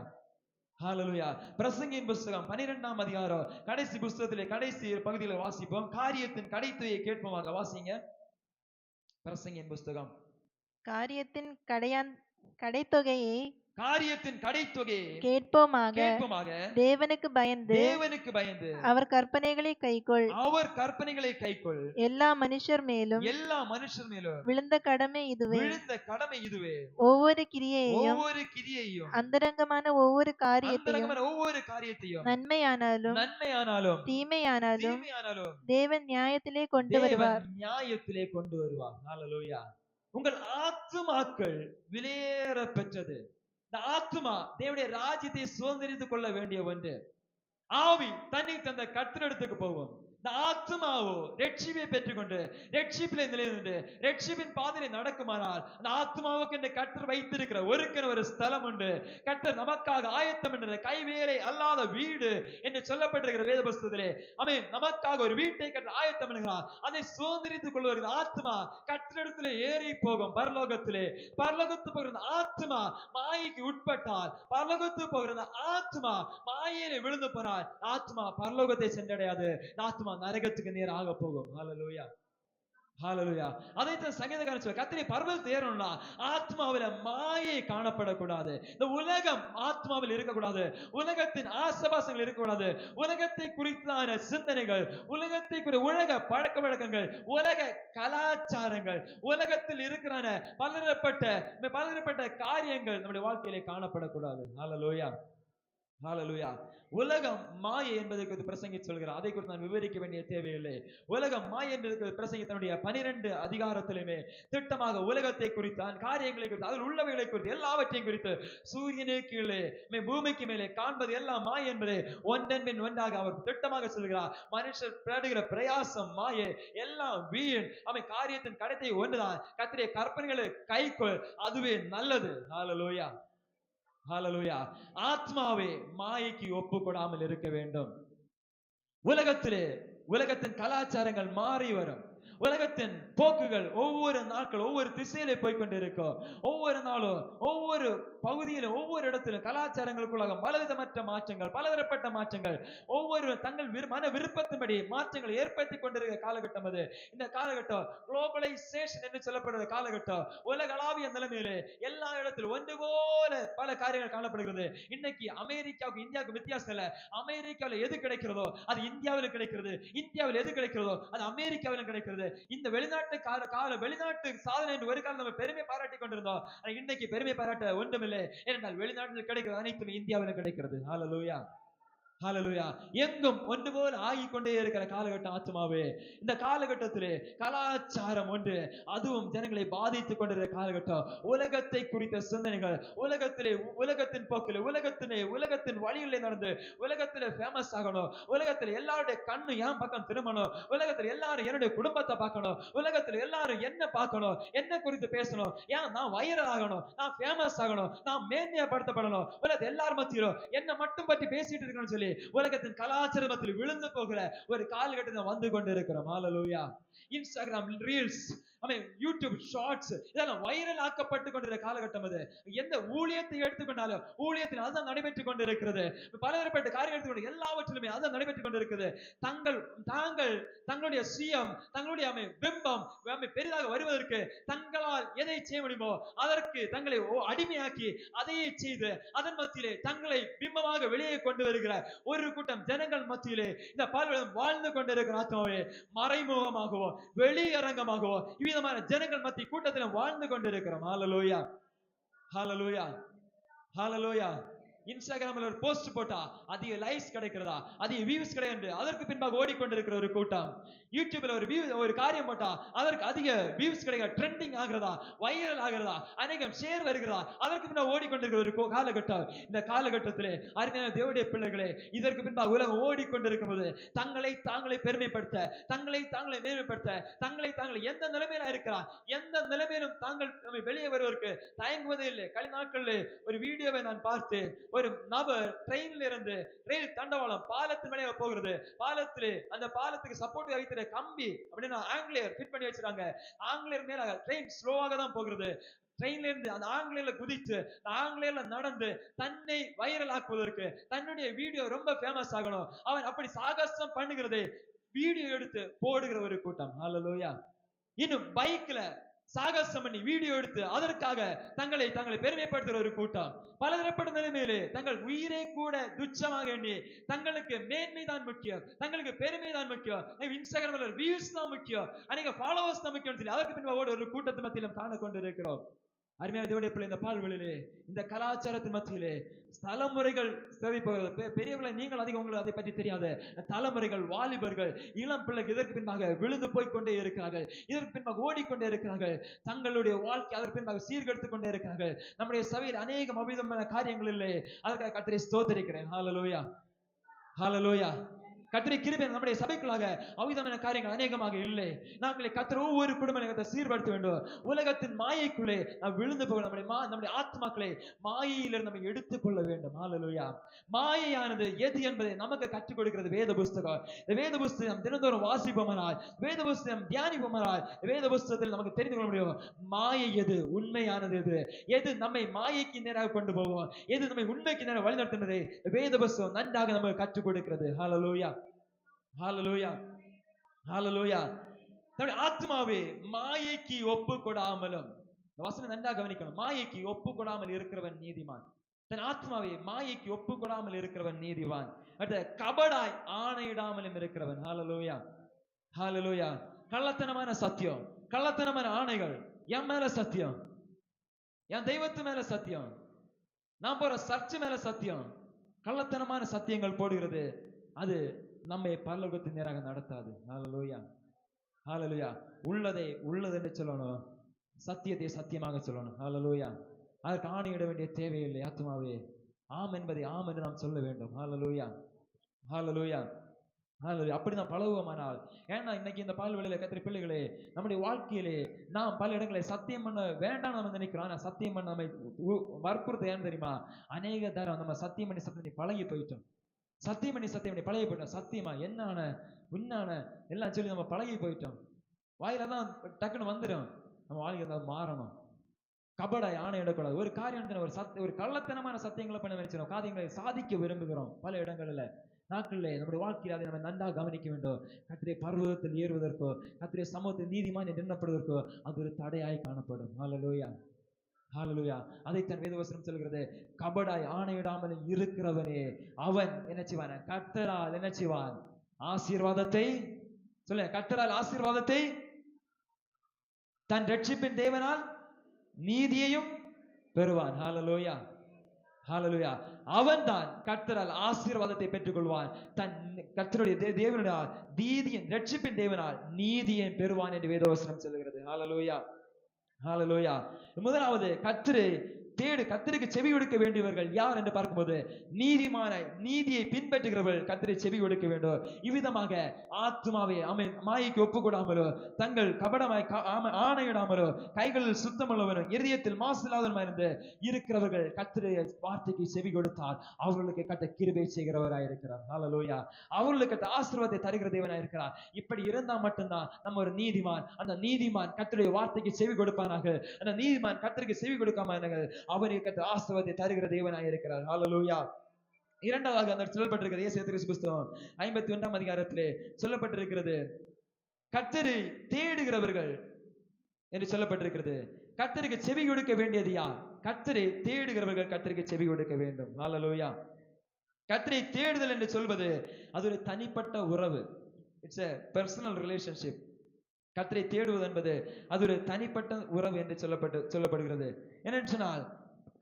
ஹல்லேலூயா. பிரசங்கியின் புஸ்தகம் 12ஆம் அதிகாரம் கடைசி புஸ்தகத்திலே கடைசி பகுதியில் வாசிப்போம். காரியத்தின் கடைத்துவையை கேட்போமாக. வாசிங்க பிரசங்கியின் புஸ்தகம். காரியத்தின் கடைத்தொகையை காரியத்தின் கடைத்தொகையை கேட்போமாக. தேவனுக்கு பயந்து அவர் கற்பனைகளை கைக்கொள். எல்லா மனுஷர் மேலும் விழுந்த கடமை இதுவே. ஒவ்வொரு கிரியையையும் அந்தரங்கமான ஒவ்வொரு காரியத்தையும் நன்மையானாலும் தீமையானாலும் தேவன் நியாயத்திலே கொண்டு வருவார். ஹல்லேலூயா. உங்கள் ஆத்துமாக்கள் விலையேற பெற்றது. இந்த ஆத்துமா தேவனுடைய ராஜ்யத்தை சுதந்திரித்துக் கொள்ள வேண்டிய ஒன்று. ஆவி தன்னை தந்த கர்த்தரிடத்துக்கு போவோம். இந்த ஆத்துமாவோ ரட்சிப்பை பெற்றுக்கொண்டு ரட்சிப்பிலே நிலைநின்று ரட்சிப்பின் பாதையிலே நடக்குமானால், அந்த ஆத்துமாவுக்கு இந்த கர்த்தர் வைத்திருக்கிற ஒரு ஸ்தலம் உண்டு. கர்த்தர் நமக்காக ஆயத்தம் என்ற கைவேலை அல்லாத வீடு என்று சொல்லப்பட்டிருக்கிற வேத புஸ்தகத்திலே, ஆமென், நமக்காக ஒரு வீட்டை கர்த்தர் ஆயத்தம் பண்ணுகிறார். அதை சுதந்திரித்துக் கொள்வது ஆத்மா கர்த்தரிடத்திலே ஏறி போகும். பரலோகத்து போகிற ஆத்மா மாயைக்கு உட்பட்டால், பரலோகத்து போகிற ஆத்மா மாயையிலே விழுந்து போனால், ஆத்மா பரலோகத்தை சென்றடையாது, ஆத்மா நரகத்துக்கு நேராக போகும். ஹல்லேலூயா, ஹல்லேலூயா. அதைத்தான் சங்கீதக்காரன் சொல்றார், கர்த்தருடைய பர்வதத்தில் ஏறணும்னா ஆத்மாவில மாயை காணப்படக்கூடாது. இந்த உலகம் ஆத்மாவில் இருக்கக்கூடாது, உலகத்தின் ஆசபாசங்கள் இருக்கக்கூடாது, உலகத்தை குறித்தான சிந்தனைகள், உலகத்தை உலக பழக்க வழக்கங்கள், உலக கலாச்சாரங்கள், உலகத்தில் இருக்கிற பலதரப்பட்ட காரியங்கள் நம்முடைய வாழ்க்கையிலே காணப்படக்கூடாது. ஹல்லேலூயா, ஹல்லேலூயா. உலகம் மாயை என்பதை குறித்து பிரசங்கி சொல்கிறார். அதை குறித்து நான் விவரிக்க வேண்டிய தேவையில்லை. உலகம் மாயை என்பதற்கு பிரசங்கி தன்னுடைய 12 அதிகாரத்திலுமே திட்டமாக உலகத்தை குறித்தான், காரியங்களை குறித்து, அதில் உள்ளவைகளை குறித்து, எல்லாவற்றையும் குறித்து, சூரியனே கீழே பூமிக்கு மேலே காண்பது எல்லாம் மாயை என்பதை ஒன்றன் பின் ஒன்றாக அவர் திட்டமாக சொல்கிறார். மனுஷர் படுகிற பிரயாசம் மாயை, எல்லாம் வீண். அவன் காரியத்தின் கடைத்தை ஒன்றுதான், கர்த்தருடைய கற்பனைகளை கைக்கொள், அதுவே நல்லது. ஹல்லேலூயா, ஹல்லேலூயா. ஆத்மாவே மாயைக்கு ஒப்பு கொடாமல் இருக்க வேண்டும். உலகத்தின் கலாச்சாரங்கள் மாறி வரும். உலகத்தின் போக்குகள் ஒவ்வொரு நாட்கள் ஒவ்வொரு திசையிலே போய்கொண்டிருக்கும். ஒவ்வொரு நாளும் ஒவ்வொரு பகுதியிலும் ஒவ்வொரு இடத்திலும் கலாச்சாரங்களுக்குள்ளாக பலவிதமற்ற மாற்றங்கள், பலதரப்பட்ட மாற்றங்கள், ஒவ்வொரு தங்கள் மன விருப்பத்தின்படி மாற்றங்கள் ஏற்படுத்திக் கொண்டிருக்கிற காலகட்டம் அது. இந்த காலகட்டம் குளோபலைசேஷன் என்று சொல்லப்படுற காலகட்டம். உலகளாவிய நிலைமையிலே எல்லா இடத்திலும் ஒன்று போல பல காரியங்கள் காணப்படுகிறது. இன்னைக்கு அமெரிக்காவுக்கு இந்தியாவுக்கு வித்தியாசம் இல்லை. அமெரிக்காவில் எது கிடைக்கிறதோ அது இந்தியாவில் கிடைக்கிறது, இந்தியாவில் எது கிடைக்கிறதோ அது அமெரிக்காவிலும் கிடைக்கிறது. இருக்கிறது. இந்த வெளிநாட்டு சாதனை என்று ஒரு காலம் நம்ம பெருமை பாராட்டி கொண்டிருந்தோம். இன்னைக்கு பெருமை பாராட்ட ஒன்றுமில்லை. ஏனென்றால் வெளிநாட்டில் கிடைக்கிறது அனைத்தும் இந்தியாவில் கிடைக்கிறது. ஹல்லேலூயா, ஹல்லேலூயா. எங்கும் ஒன்று போல் ஆகிக் கொண்டே இருக்கிற காலகட்டம் ஆத்துமாவே. இந்த காலகட்டத்திலே கலாச்சாரம் ஒன்று, அதுவும் ஜனங்களை பாதித்துக் கொண்டிருக்கிற காலகட்டம். உலகத்தை குறித்த சிந்தனைகள், உலகத்தின் போக்கில், உலகத்தின் வழிகளில் நடந்து உலகத்திலே ஃபேமஸ் ஆகணும், உலகத்தில் எல்லாருடைய கண்ணு என் பக்கம் திரும்பணும், உலகத்தில் எல்லாரும் என்னுடைய குடும்பத்தை பார்க்கணும், உலகத்தில் எல்லாரும் என்ன பார்க்கணும், என்ன குறித்து பேசணும், ஏன் நான் வைரல் ஆகணும், நான் ஃபேமஸ் ஆகணும், நான் மேன்மையப்படுத்தப்படணும், உலகத்தில் எல்லாரும் மத்தியிலும் என்ன மட்டும் பற்றி பேசிட்டு இருக்கணும்னு சொல்லி உலகத்தின் கலாச்சாரத்தில் விழுந்து போகிற ஒரு காலகட்டத்தில் வந்து கொண்டு இருக்கிறோம். ஹல்லேலூயா. இன்ஸ்டாகிராம் ரீல்ஸ், யூடியூப் ஷார்ட்ஸ் இதெல்லாம் வைரல் ஆக்கப்பட்டு கொண்டிருக்கிற காலகட்டம் அது. எந்த ஊழியத்தை எடுத்துக்கொண்டாலும் ஊழியத்தில் அதுதான் நடைபெற்றுக் கொண்டிருக்கிறது. பலதரப்பட்ட காரியங்கள் எடுத்துக்கொண்டு எல்லாவற்றிலுமே அதுதான் நடைபெற்றுக் கொண்டிருக்கிறது. தங்களுடைய சுயம், தங்களுடைய பிம்பம் பெரிதாக வருவதற்கு தங்களால் எதை செய்ய முடியுமோ அதற்கு தங்களை அடிமையாக்கி அதையே செய்து அதன் மத்தியிலே தங்களை பிம்பமாக வெளியே கொண்டு வருகிற ஒரு கூட்டம் ஜனங்கள் மத்தியிலே இந்த பால்வெளம் வாழ்ந்து கொண்டிருக்கிற ஆத்மாவே, மறைமுகமாகவோ வெளியரங்கமாகவோ இவ்விதமான ஜனங்கள் மத்திய கூட்டத்தில் வாழ்ந்து கொண்டிருக்கிறோம். ஹல்லேலூயா, ஹல்லேலூயா, ஹல்லேலூயா. இன்ஸ்டாகிராம்ல ஒரு போஸ்ட் போட்டா அதிக லைக்ஸ் கிடைக்கிறதா, அதிக வியூஸ் கிடையாது, அதற்கு பின்பாக ஓடிக்கொண்டிருக்கிற ஒரு கூட்டம். யூடியூப்ல ஒரு காரியம் போட்டா அதற்கு அதிக வியூஸ் கிடைக்க, ட்ரெண்டிங் ஆகிறதா, வைரல் ஆகிறதா, அநேகம் ஷேர் வருகிறதா, அதற்கு பின்பாக ஓடிக்கொண்டிருக்கிற ஒரு காலகட்டம். இந்த காலகட்டத்திலே அருமையான தேவனுடைய பிள்ளைகளே, இதற்கு பின்பாக உலகம் ஓடிக்கொண்டிருக்கும் போது தங்களை தாங்களே பெருமைப்படுத்த, தங்களை தாங்களே மேன்மைப்படுத்த, தங்களை தாங்களே எந்த நிலைமையில இருக்கிறார், எந்த நிலைமையிலும் தாங்கள் வெளியே வருவதற்கு தயங்குவதே இல்லை. கலை நாட்களில் ஒரு வீடியோவை நான் பார்த்து, ஒரு நபர் ரயில் தண்டவாளம் பாலத்தின் மேலே போகிறது, அந்த பாலத்துக்கு சப்போர்ட் வைக்கிற கம்பி அப்படின்னா ஆங்கிலேயர் ஃபிட் பண்ணி வச்சிருக்காங்க. ஆங்கிலேயர் மேல ட்ரெயின் ஸ்லோவாக தான் போகிறது. ட்ரெயின்ல இருந்து அந்த ஆங்கிலேயர்ல குதித்து ஆங்கிலேயர்ல நடந்து தன்னை வைரல் ஆக்குவதற்கு, தன்னுடைய வீடியோ ரொம்ப ஃபேமஸ் ஆகணும், அவன் அப்படி சாகசம் பண்ணுகிறதை வீடியோ எடுத்து போடுகிற ஒரு கூட்டம். ஹல்லேலூயா. இன்னும் பைக்ல சாகசம் பண்ணி வீடியோ எடுத்து அதற்காக தங்களை பெருமைப்படுத்துகிற ஒரு கூட்டம். பலதரப்பட்ட நிலைமையிலே தங்கள் உயிரை கூட துச்சமாக எண்ணி தங்களுக்கு மேன்மை தான் முக்கியம், தங்களுக்கு பெருமை தான் முக்கியம், இன்ஸ்டாகிராம்ல வியூஸ் தான் முக்கியம், அநேக ஃபாலோவர்ஸ் தான் முக்கியம் சொல்லி அதற்கு பின்பாக ஒரு கூட்டத்து மத்தியிலும் காண கொண்டிருக்கிறோம். அருமையான தேவனுடைய பிள்ளை, இந்த பால்வெளியிலே இந்த கலாச்சாரத்தின் மத்தியிலே தலைமுறைகள் பெரியவர்களை நீங்கள் அதிகம் உங்களுக்கு அதை பற்றி தெரியாது, தலைமுறைகள், வாலிபர்கள், இளம் பிள்ளைகள் இதற்கு பின்பாக விழுந்து போய்கொண்டே இருக்கிறார்கள், இதற்கு பின்பாக ஓடிக்கொண்டே இருக்கிறார்கள், தங்களுடைய வாழ்க்கை அதற்கு பின்பாக சீர்கெடுத்துக் கொண்டே இருக்கிறார்கள். நம்முடைய சபையில் அநேகம் அவிதமான காரியங்கள் இல்லை, அதற்காக கர்த்தரை ஸ்தோத்திரிக்கிறேன். ஹல்லேலூயா, ஹல்லேலூயா. கர்த்தருடைய கிருபை நம்முடைய சபைக்குள்ளாக அவிதமான காரியங்கள் அநேகமாக இல்லை. நாங்கள் கர்த்தர் ஒவ்வொரு குடும்பத்தை சீர்படுத்த வேண்டும். உலகத்தின் மாயைக்குள்ளே நாம் விழுந்து போக நம்முடைய ஆத்மாக்களை மாயையிலிருந்து நம்ம எடுத்துக்கொள்ள வேண்டும். ஹல்லேலூயா. மாயையானது எது என்பதை நமக்கு கற்றுக் கொடுக்கிறது வேத புஸ்தகம். வேத புஸ்தகம் தினந்தோறும் வாசிப்போமானால், வேத புஸ்தகம் தியானிப்போமானால், வேத புஸ்தகத்தில் நமக்கு தெரிந்து கொள்ள முடியும் மாயை எது, உண்மையானது எது, எது நம்மை மாயைக்கு நேராக கொண்டு போவோம், எது நம்மை உண்மைக்கு நேராக வழிநடத்துவதை வேத புஸ்தகம் நன்றாக நமக்கு கற்றுக் கொடுக்கிறது. ஹல்லேலூயா, ஹல்லேலூயா, ஹல்லேலூயா. நம்முடைய ஆத்மாவே மாயைக்கு ஒப்பு கொடாமலும், வசனம் நன்றாக கவனிக்கணும், மாயைக்கு ஒப்பு கொடாமல் இருக்கிறவன் நீதிமான். தன் ஆத்மாவை மாயைக்கு ஒப்பு கொடாமல் இருக்கிறவன் நீதிவான். அடுத்த கபடாய் ஆணையிடாமலும் இருக்கிறவன். ஹல்லேலூயா, ஹல்லேலூயா. கள்ளத்தனமான சத்தியம், கள்ளத்தனமான ஆணைகள், என் மேல சத்தியம், என் தெய்வத்து மேல சத்தியம், நான் போற சர்ச்சு மேல சத்தியம், கள்ளத்தனமான சத்தியங்கள் போடுகிறது, அது நம்மை பரலோகத்தின் நேராக நடத்தாது. ஹல்லேலூயா, ஹல்லேலூயா. உள்ளதை உள்ளது என்று சொல்லணும், சத்தியத்தை சத்தியமாக சொல்லணும். ஹல்லேலூயா. அதற்கு ஆணையிட வேண்டிய தேவையில்லை. ஆத்மாவே ஆம் என்பதை ஆம் என்று நாம் சொல்ல வேண்டும். ஹல்லேலூயா, ஹல்லேலூயா, ஹல்லேலூயா. அப்படி நாம் பழகுவோமானால், ஏன்னா இன்னைக்கு இந்த பால்வெளியில கர்த்தருடைய பிள்ளைகளே, நம்முடைய வாழ்க்கையிலே நாம் பல இடங்களை சத்தியம் பண்ண வேண்டாம் நம்ம நினைக்கிறோம். ஆனா சத்தியம் பண்ண நம்ம வற்புறுத்த ஏன் தெரியுமா? அநேக தரம் நம்ம சத்தியம் பண்ணி பழகி போயிட்டோம். சத்தியம் பண்ணி பழகி போயிட்டோம். சத்தியமா என்னான உன்னான எல்லாம் சொல்லி நம்ம பழகி போயிட்டோம். வாயில தான் டக்குன்னு வந்துடும். நம்ம வாழ்க்கை மாறணும். கபடாய் ஆணையிடக்கூடாது. ஒரு காரியம் ஒரு கள்ளத்தனமான சத்தியங்களை பண்ண நினைச்சிடும், காரியங்களை சாதிக்க விரும்புகிறோம். பல இடங்கள்ல நாட்களிலே நம்முடைய வாழ்க்கையில் அதை நம்ம நன்றாக கவனிக்க வேண்டும். கர்த்தருடைய பர்வதத்தில் ஏறுவதற்கோ, கர்த்தருடைய சமூகத்தில் நீதிமான் எண்ணப்படுவதற்கோ அது ஒரு தடையாய் காணப்படும். ஹல்லேலூயா, ஹல்லேலூயா. அதைத்தான் வேதவசனம் சொல்கிறது, கபடாய் ஆணையிடாமல் இருக்கிறவனே அவன் என்ன செய்வான்? கர்த்தரால் என்ன செய்வான்? ஆசீர்வாதத்தை சொல்ல, கர்த்தரால் ஆசீர்வாதத்தை தன் ரட்சிப்பின் தேவனால் நீதியையும் பெறுவான். ஹalleluya, ஹalleluya. அவன்தான் கர்த்தரால் ஆசீர்வாதத்தை பெற்றுக் கொள்வான். தன் கர்த்தருடைய தேவனுடைய நீதியின் ரட்சிப்பின் தேவனால் நீதியை பெறுவான் என்று வேதவசனம் சொல்லுகிறது. ஹalleluya, ஹalleluya. முதலாவது கர்த்தருக்கு செவி கொடுக்க வேண்டியவர்கள் யார் என்று பார்க்கும்போது நீதியை பின்பற்றுகிறவர்கள் கர்த்தரை செவி கொடுக்க வேண்டும். இவ்விதமாக ஆத்துமாவை மாயைக்கு ஒப்புக்கூடாமலோ, தங்கள் கபடமாய் ஆணையிடாமலோ, கைகளில் சுத்தமுள்ளவரும் இருதயத்தில் மாசில்லாதவருமாய் இருந்து இருக்கிறவர்கள் கர்த்தருடைய வார்த்தைக்கு செவி கொடுத்தால் அவர்களுக்கு கர்த்தர் கிருபை செய்கிறவராய் இருக்கிறார். ஹalleluya. அவர்களுக்கு கர்த்தர் ஆசீர்வாதத்தை தருகிற தேவனாய் இருக்கிறார். இப்படி இருந்தா மட்டும்தான் நம்ம ஒரு நீதிமான். அந்த நீதிமான் கர்த்தருடைய வார்த்தைக்கு செவி கொடுப்பானாக. அந்த நீதிமான் கர்த்தருக்கு செவி கொடுக்காம அவனுக்கு கர்த்தர் ஆசீர்வாதத்தை தருகிற தேவனாய் இருக்கிறார். ஹalleluya. இரண்டாவது அந்த சொல்லப்பட்டிருக்கிறது ஏசாயா புத்தகம் 51ஆம் அதிகாரத்திலே சொல்லப்பட்டிருக்கிறது, கர்த்தரை தேடுகிறவர்கள் என்று சொல்லப்பட்டிருக்கிறது. கர்த்தருக்கு செவி கொடுக்க வேண்டியது யார்? கர்த்தரை தேடுகிறவர்கள் கர்த்தருக்கு செவி கொடுக்க வேண்டும். ஹalleluya. கர்த்தரை தேடுதல் என்று சொல்வது அது ஒரு தனிப்பட்ட உறவு. It's a personal relationship. கர்த்தரை தேடுவது என்பது அது ஒரு தனிப்பட்ட உறவு என்று சொல்லப்படுகிறது. என்னன்னு சொன்னால்,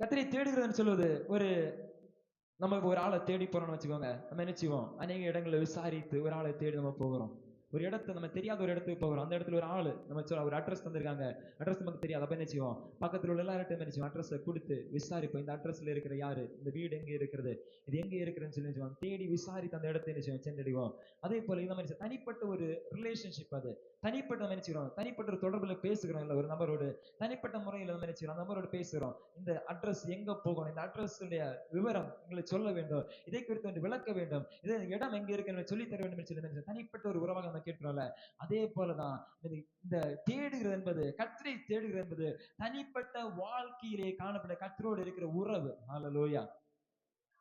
கர்த்தரை தேடுகிறதுன்னு சொல்வது நம்ம ஒரு ஆளை தேடி போறோம்னு வச்சுக்கோங்க. நம்ம என்ன செய்வோம்? அநேக இடங்களை விசாரித்து ஒரு ஆளை தேடி நம்ம போகிறோம். ஒரு இடத்துல நம்ம தெரியாத ஒரு இடத்துக்கு போகிறோம். அந்த இடத்துல ஒரு ஆளு நம்ம ஒரு அட்ரஸ் தந்திருக்காங்க, அட்ரஸ் நமக்கு தெரியாது. அப்ப என்ன செய்வோம்? பக்கத்துல உள்ள எல்லார்ட்டும் என்ன செய்வோம்? அட்ரஸை கொடுத்து விசாரிப்போம். இந்த அட்ரஸ்ல இருக்கிற யாரு, இந்த வீடு எங்க இருக்கிறது, இது எங்க இருக்குன்னு சொல்லி தேடி விசாரித்து அந்த இடத்தை என்ன செய்வோம்? சென்றடைவோம். அதே போல இந்த மாதிரி தனிப்பட்ட ஒரு ரிலேஷன்ஷிப், அது தனிப்பட்ட நம்ம நினைச்சுக்கிறோம், தனிப்பட்ட ஒரு தொடர்புல பேசுகிறோம். இல்ல ஒரு நபரோடு தனிப்பட்ட முறையில் நம்ம நினைச்சுக்கிறோம், அந்த நபரோடு பேசுகிறோம். இந்த அட்ரஸ் எங்க போகணும், இந்த அட்ரஸ் விவரம் எங்களுக்கு சொல்ல வேண்டும், இதை குறித்து விளக்க வேண்டும், இது இடம் எங்க இருக்குன்னு சொல்லி தர வேண்டும் சொல்லி தனிப்பட்ட ஒரு உறவாக நம்ம கேட்கிறோம்ல. அதே போலதான் இந்த தேடுகிறது என்பது, கர்த்தரை தேடுகிறது என்பது தனிப்பட்ட வாழ்க்கையிலே காணப்பட்ட கர்த்தரோடு இருக்கிற உறவு. ஹalleluya,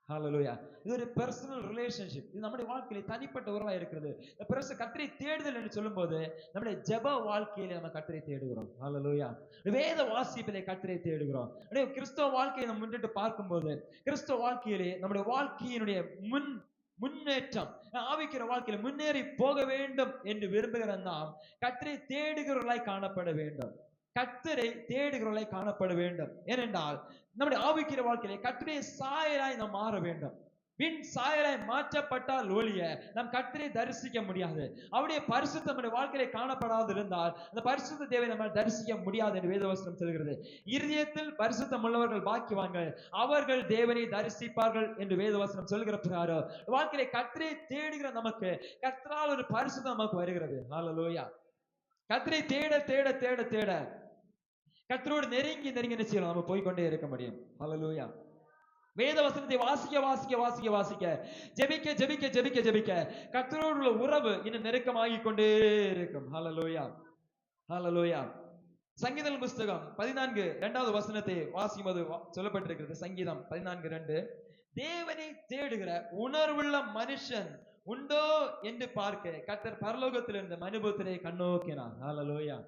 ஹalleluya. இது ஒரு பர்சனல் ரிலேஷன்ஷிப். இது நம்முடைய வாழ்க்கையிலே தனிப்பட்ட உறவா இருக்கிறது. கர்த்தரை தேடுதல் என்று சொல்லும்போது நம்முடைய ஜெப வாழ்க்கையிலே நம்ம கர்த்தரை தேடுகிறோம். ஹalleluya. வேத வாசிப்பிலே கர்த்தரை தேடுகிறோம். கிறிஸ்தவ வாழ்க்கையை நம்ம முன்னிட்டு பார்க்கும்போது கிறிஸ்தவ வாழ்க்கையிலே நம்முடைய வாழ்க்கையினுடைய முன்னேற்றம், ஆவிக்கிற வாழ்க்கையில முன்னேறி போக வேண்டும் என்று விரும்புகிற நாம் கர்த்தரை தேடுகிறவர்களாய் காணப்பட வேண்டும். கர்த்தரை தேடுகிறவர்களாய் காணப்பட வேண்டும். ஏனென்றால் நம்முடைய ஆவிக்கிற வாழ்க்கையிலே கர்த்தருடைய சாயலாய் நாம் மாற வேண்டும். பின் சாயலாய் மாற்றப்பட்டால் ஒழிய நாம் கர்த்தரை தரிசிக்க முடியாது. அவருடைய பரிசுத்தம் நம்முடைய வாழ்க்கையிலே காணப்படாது இருந்தால் அந்த பரிசுத்த தேவனை நம்மால் தரிசிக்க முடியாது என்று வேதவசனம் சொல்கிறது. இருதயத்தில் பரிசுத்தம் உள்ளவர்கள் பாக்கியவான்கள், அவர்கள் தேவனை தரிசிப்பார்கள் என்று வேதவசனம் சொல்கிற பிரகாரம் வாழ்க்கையிலே கர்த்தரை தேடுகிற நமக்கு கர்த்தரால் ஒரு பரிசுத்தம் நமக்கு வருகிறது. ஹalleluya. கர்த்தரை தேட தேட தேட தேட கர்த்தரோடு நெருங்கி நெருங்கி நிச்சயம் நம்ம போய்கொண்டே இருக்க முடியும். ஹalleluya. வேத வசனத்தை வாசிக்க வாசிக்க வாசிக்க வாசிக்க, ஜெபிக்க ஜெபிக்க ஜெபிக்க ஜெபிக்க கர்த்தரோடு உள்ள உறவு இன்னும் நெருக்கமாகி கொண்டே இருக்கும். ஹalleluya, ஹalleluya. சங்கீதம் புத்தகம் 14:2 வசனத்தை வாசிக்கும் போது சொல்லப்பட்டிருக்கிறது. சங்கீதம் 14:2, தேவனை தேடுகிற உணர்வுள்ள மனுஷன் உண்டோ என்று பார்க்க கர்த்தர் பரலோகத்தில் இருந்த மனுபுத்திரை கண்ணோக்கினார். ஹalleluya.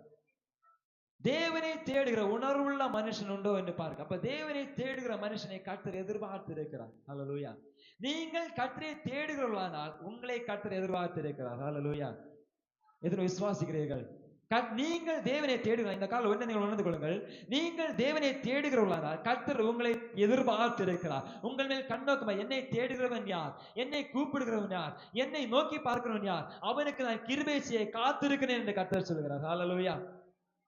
தேவனை தேடுகிற உணர்வுள்ள மனுஷன் உண்டோ என்று பார்க்க. அப்ப தேவனை தேடுகிற மனுஷனை கர்த்தர் எதிர்பார்த்து இருக்கிறார். ஹalleluya. நீங்கள் கர்த்தரை தேடுகிறவர்களானால் உங்களை கர்த்தர் எதிர்பார்த்து இருக்கிறார். ஹalleluya. எத்தனை விசுவாசிக்கிறீர்கள்? நீங்கள் தேவனை தேடுகிறார். இந்த காலம் ஒன்றை நீங்கள் உணர்ந்து கொள்ளுங்கள். நீங்கள் தேவனை தேடுகிறவர்களானால் கர்த்தர் உங்களை எதிர்பார்த்து இருக்கிறார். உங்கள் மேல் கண்ணோக்கமா, என்னை தேடுகிறவன் யார், என்னை கூப்பிடுகிறவன் யார், என்னை நோக்கி பார்க்கிறவன் யார், அவனுக்கு நான் கிருபை செய்ய காத்திருக்கிறேன் என்று கர்த்தர் சொல்கிறார். ஹalleluya,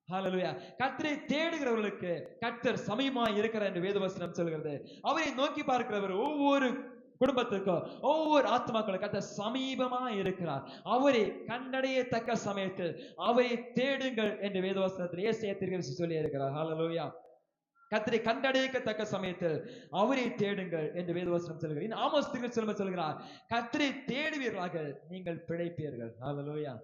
ஹalleluya. கர்த்தரை தேடுகிறவர்களுக்கு கர்த்தர் சமீபமாய் இருக்கிறார் என்று வேதவசனம் சொல்கிறது. அவரை நோக்கி பார்க்கிறவர் ஒவ்வொரு குடும்பத்துக்கும் ஒவ்வொரு ஆத்மாக்களும் கர்த்தர் சமீபமா இருக்கிறார். அவரை கண்டடையத்தக்க சமயத்தில் அவரை தேடுங்கள் என்று வேதவசனத்தில் ஏசாயா தீர்க்கதரிசி சொல்லி இருக்கிறார். ஹalleluya. கர்த்தரை கண்டடையத்தக்க சமயத்தில் அவரை தேடுங்கள் என்று வேதவசனம் சொல்கிறார். ஆமோஸ் தீர்க்கதரிசி சொல்கிறார், கர்த்தரை தேடுவீர்களாக நீங்கள் பிழைப்பீர்கள். ஹalleluya.